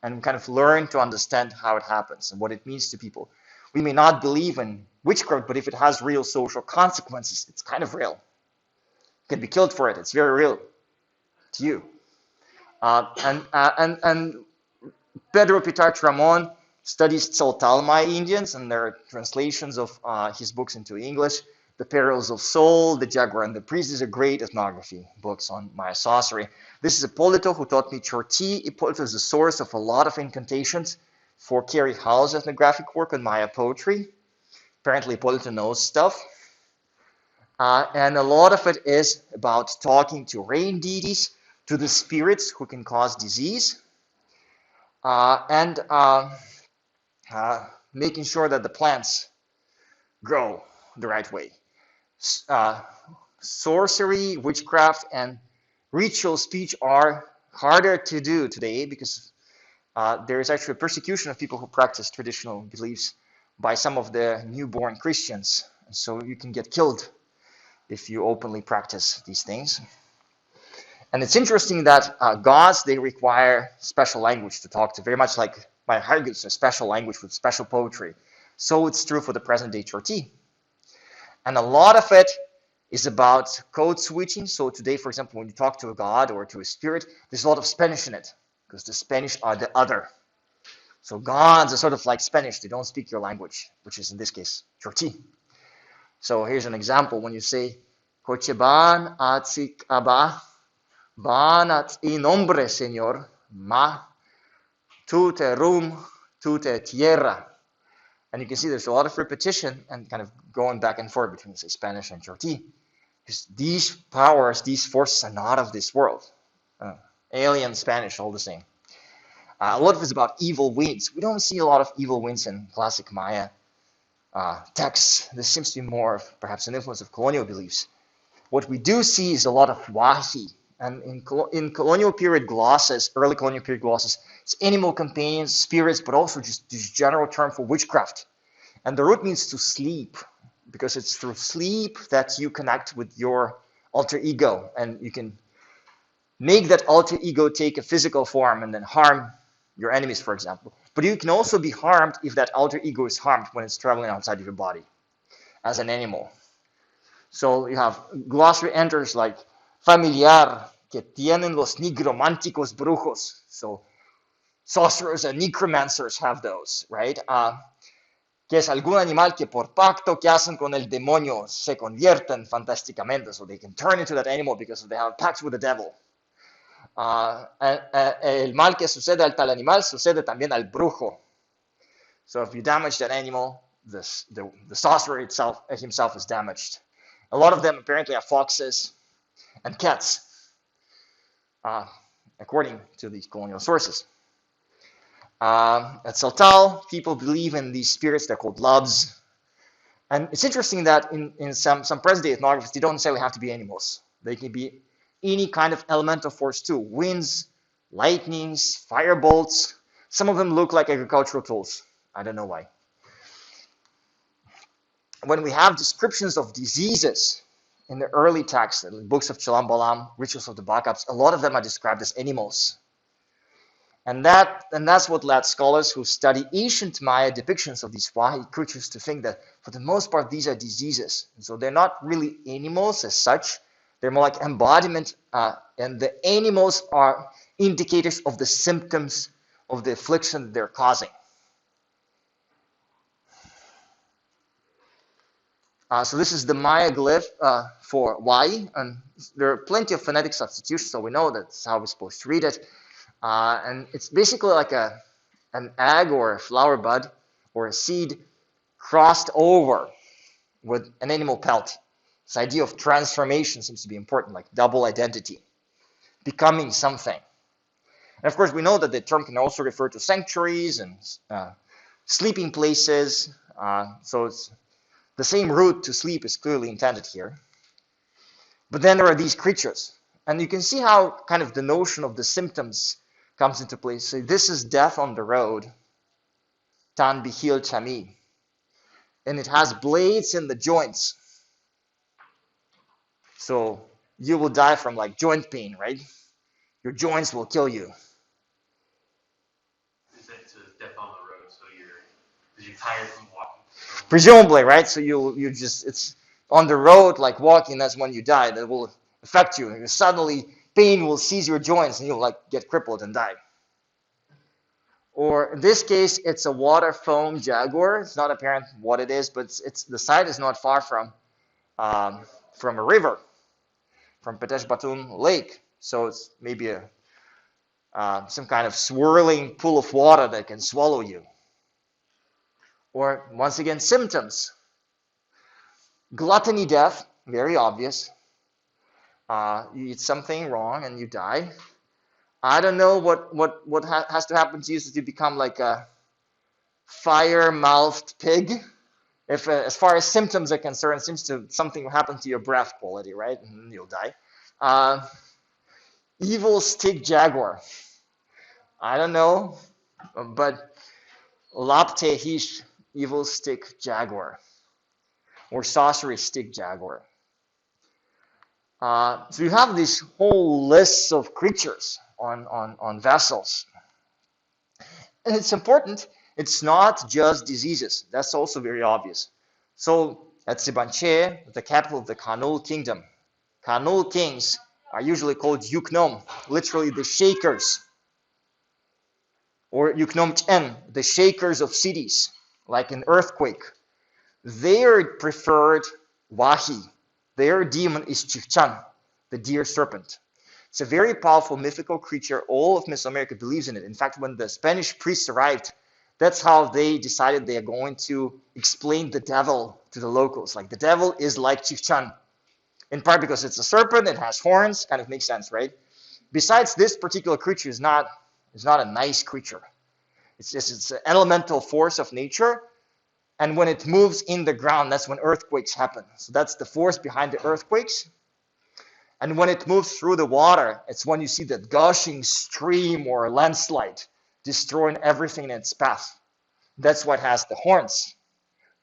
and kind of learn to understand how it happens and what it means to people. We may not believe in witchcraft, but if it has real social consequences, it's kind of real. You can be killed for it. It's very real to you. And Pedro Pitar Ramon studies Tzotzil Indians and their translations of his books into English. The Perils of Soul, The Jaguar and the Priest is a great ethnography books on Maya sorcery. This is Ippolito who taught me Chorti. Ippolito is the source of a lot of incantations for Carrie Howell's ethnographic work on Maya poetry. Apparently Ippolito knows stuff. And a lot of it is about talking to rain deities, to the spirits who can cause disease, and making sure that the plants grow the right way. Sorcery, witchcraft, and ritual speech are harder to do today because there is actually a persecution of people who practice traditional beliefs by some of the newborn Christians. So you can get killed if you openly practice these things. And it's interesting that gods, they require special language to talk to, very much like my Hargut's a special language with special poetry. So it's true for the present day Chorti. And a lot of it is about code switching. So today, for example, when you talk to a god or to a spirit, there's a lot of Spanish in it because the Spanish are the other. So gods are sort of like Spanish. They don't speak your language, which is in this case Chorti. So here's an example. When you say, Cocheban atzik aba, ban at in nombre, señor, ma, tute rum, tute tierra. And you can see there's a lot of repetition and kind of going back and forth between, say, Spanish and Chorti. Because these powers, these forces are not of this world. Alien Spanish, all the same. A lot of it's about evil winds. We don't see a lot of evil winds in classic Maya texts. This seems to be more of perhaps an influence of colonial beliefs. What we do see is a lot of wahi. And in colonial period glosses, early colonial period glosses, it's animal companions, spirits, but also just this general term for witchcraft. And the root means to sleep, because it's through sleep that you connect with your alter ego. And you can make that alter ego take a physical form and then harm your enemies, for example. But you can also be harmed if that alter ego is harmed when it's traveling outside of your body as an animal. So you have glossary enters like familiar que tienen los nigrománticos brujos. So sorcerers and necromancers have those, right? Que es algún animal que por pacto que hacen con el demonio se convierten fantásticamente. So they can turn into that animal because they have a pact with the devil. El mal que sucede al tal animal sucede también al brujo. So if you damage that animal, the sorcerer himself is damaged. A lot of them apparently are foxes and cats, according to these colonial sources. At Saltal, people believe in these spirits. They're called loves. And it's interesting that in some present-day ethnographies, they don't necessarily have to be animals. They can be any kind of elemental force too. Winds, lightnings, firebolts. Some of them look like agricultural tools. I don't know why. When we have descriptions of diseases in the early texts, in the books of Chilam Balam, Rituals of the Backups, a lot of them are described as animals. And that's what led scholars who study ancient Maya depictions of these Wahi creatures to think that, for the most part, these are diseases. And so they're not really animals as such. They're more like embodiment, and the animals are indicators of the symptoms of the affliction they're causing. So this is the Myoglyph for Wahi, and there are plenty of phonetic substitutions, so we know that's how we're supposed to read it. And it's basically like an egg or a flower bud or a seed crossed over with an animal pelt. This idea of transformation seems to be important, like double identity, becoming something. And of course, we know that the term can also refer to sanctuaries and sleeping places. So it's the same route to sleep is clearly intended here. But then there are these creatures. And you can see how kind of the notion of the symptoms comes into place. So this is death on the road. Tan bihil chami. And it has blades in the joints. So you will die from like joint pain, right? Your joints will kill you. Is that death on the road? So you're tired from walking? Presumably, right? So you just, it's on the road, like walking, that's when you die. That will affect you. And suddenly pain will seize your joints and you'll like get crippled and die. Or in this case, it's a water foam jaguar. It's not apparent what it is, but it's the site is not far from a river, from Petesh Batun Lake. So it's maybe some kind of swirling pool of water that can swallow you. Or once again, symptoms. Gluttony death, very obvious. You eat something wrong and you die. I don't know what has to happen to you so you become like a fire-mouthed pig. If as far as symptoms are concerned, it seems to something will happen to your breath quality, right? And you'll die. Evil stick jaguar. I don't know, but laptehish, evil stick jaguar, or sorcery stick jaguar. So you have this whole list of creatures on vessels. And it's important, it's not just diseases. That's also very obvious. So at Sibanche, the capital of the Kanul kingdom, Kanul kings are usually called Yuknom, literally the shakers. Or Yuknom Chen, the shakers of cities, like an earthquake. Their preferred Wahi, their demon is Chichan, the deer serpent. It's a very powerful mythical creature. All of Mesoamerica believes in it. In fact, when the Spanish priests arrived, that's how they decided they are going to explain the devil to the locals. Like the devil is like Chichan. In part because it's a serpent, it has horns, kind of makes sense, right? Besides, this particular creature is not a nice creature. It's an elemental force of nature. And when it moves in the ground, that's when earthquakes happen. So that's the force behind the earthquakes. And when it moves through the water, it's when you see that gushing stream or landslide destroying everything in its path. That's what has the horns.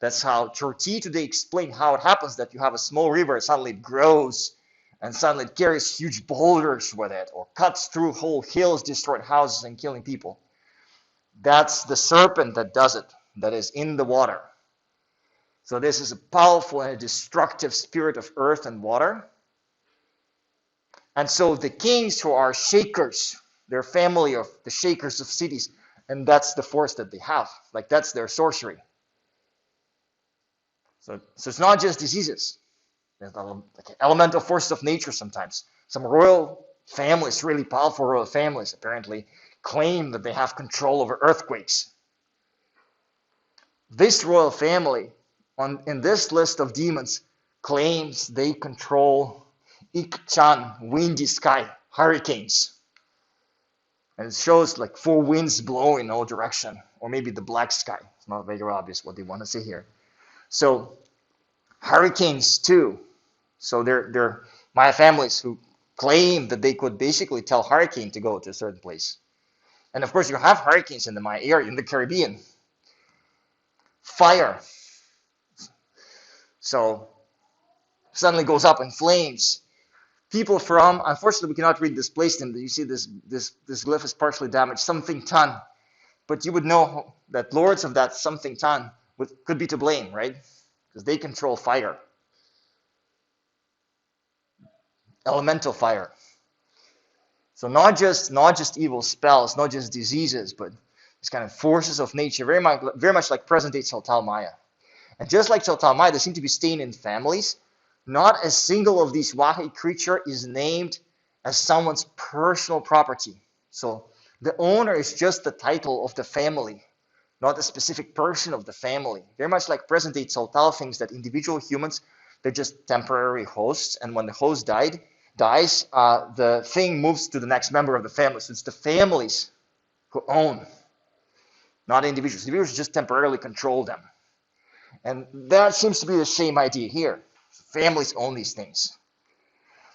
That's how Chorti today explained how it happens that you have a small river, suddenly it grows, and suddenly it carries huge boulders with it, or cuts through whole hills, destroying houses and killing people. That's the serpent that does it, that is in the water. So this is a powerful and a destructive spirit of earth and water. And so the kings who are shakers, they're family of the shakers of cities, and that's the force that they have. Like that's their sorcery. So it's not just diseases. There's like elemental forces of nature sometimes. Some royal families, really powerful royal families, apparently claim that they have control over earthquakes. This royal family, in this list of demons, claims they control Ikchan, windy sky, hurricanes. And it shows like four winds blowing in all direction, or maybe the black sky. It's not very obvious what they want to say here. So hurricanes too. So they're Maya families who claim that they could basically tell hurricane to go to a certain place. And of course, you have hurricanes in the Maya area, in the Caribbean. Fire. So suddenly goes up in flames. People from, unfortunately, we cannot read displaced name. You see this glyph is partially damaged, something ton. But you would know that lords of that something ton could be to blame, right? Because they control fire. Elemental fire. So not just evil spells, not just diseases, but these kind of forces of nature, very much like present-day Tzeltal Maya. And just like Tzeltal Maya, they seem to be staying in families. Not a single of these Wahi creature is named as someone's personal property. So the owner is just the title of the family, not a specific person of the family. Very much like present-day Tzeltal things that individual humans, they're just temporary hosts, and when the host dies, the thing moves to the next member of the family. So it's the families who own not individuals. Individuals just temporarily control them. And that seems to be the same idea here. Families own these things.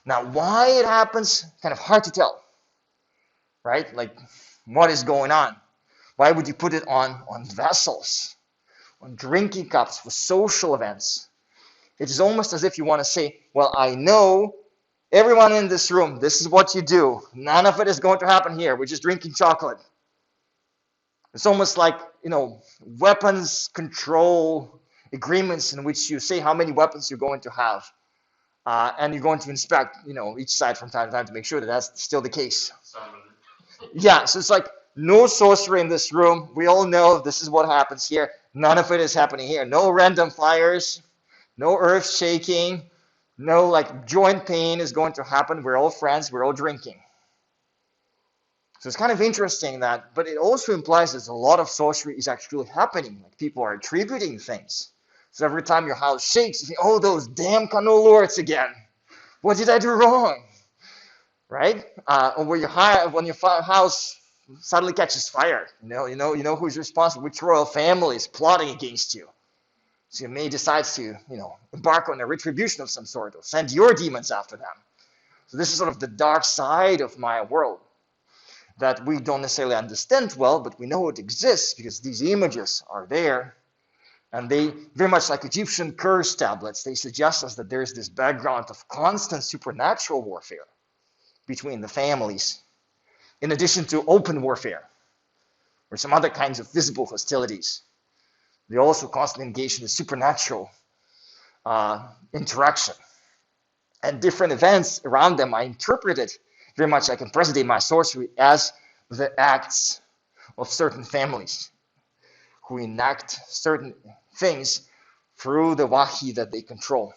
Now, why it happens, kind of hard to tell, right? Like, what is going on? Why would you put it on vessels, on drinking cups for social events? It is almost as if you want to say, well, I know everyone in this room, this is what you do. None of it is going to happen here. We're just drinking chocolate. It's almost like, weapons control agreements in which you say how many weapons you're going to have. And you're going to inspect, each side from time to time to make sure that that's still the case. Yeah, so it's like no sorcery in this room. We all know this is what happens here. None of it is happening here. No random fires, no earth shaking, no like joint pain is going to happen. We're all friends. We're all drinking. So it's kind of interesting that, but it also implies that a lot of sorcery is actually happening. Like people are attributing things. So every time your house shakes, you think, oh, those damn Cano lords again. What did I do wrong? Right? Or when your house suddenly catches fire, you know who's responsible, which royal family is plotting against you. So you may decide to, embark on a retribution of some sort, or send your demons after them. So this is sort of the dark side of my world that we don't necessarily understand well, but we know it exists because these images are there. And they, very much like Egyptian curse tablets, they suggest us that there's this background of constant supernatural warfare between the families, in addition to open warfare, or some other kinds of visible hostilities. They also constantly engage in the supernatural interaction. And different events around them are interpreted very much like in present-day mass sorcery as the acts of certain families who enact certain things through the wahi that they control.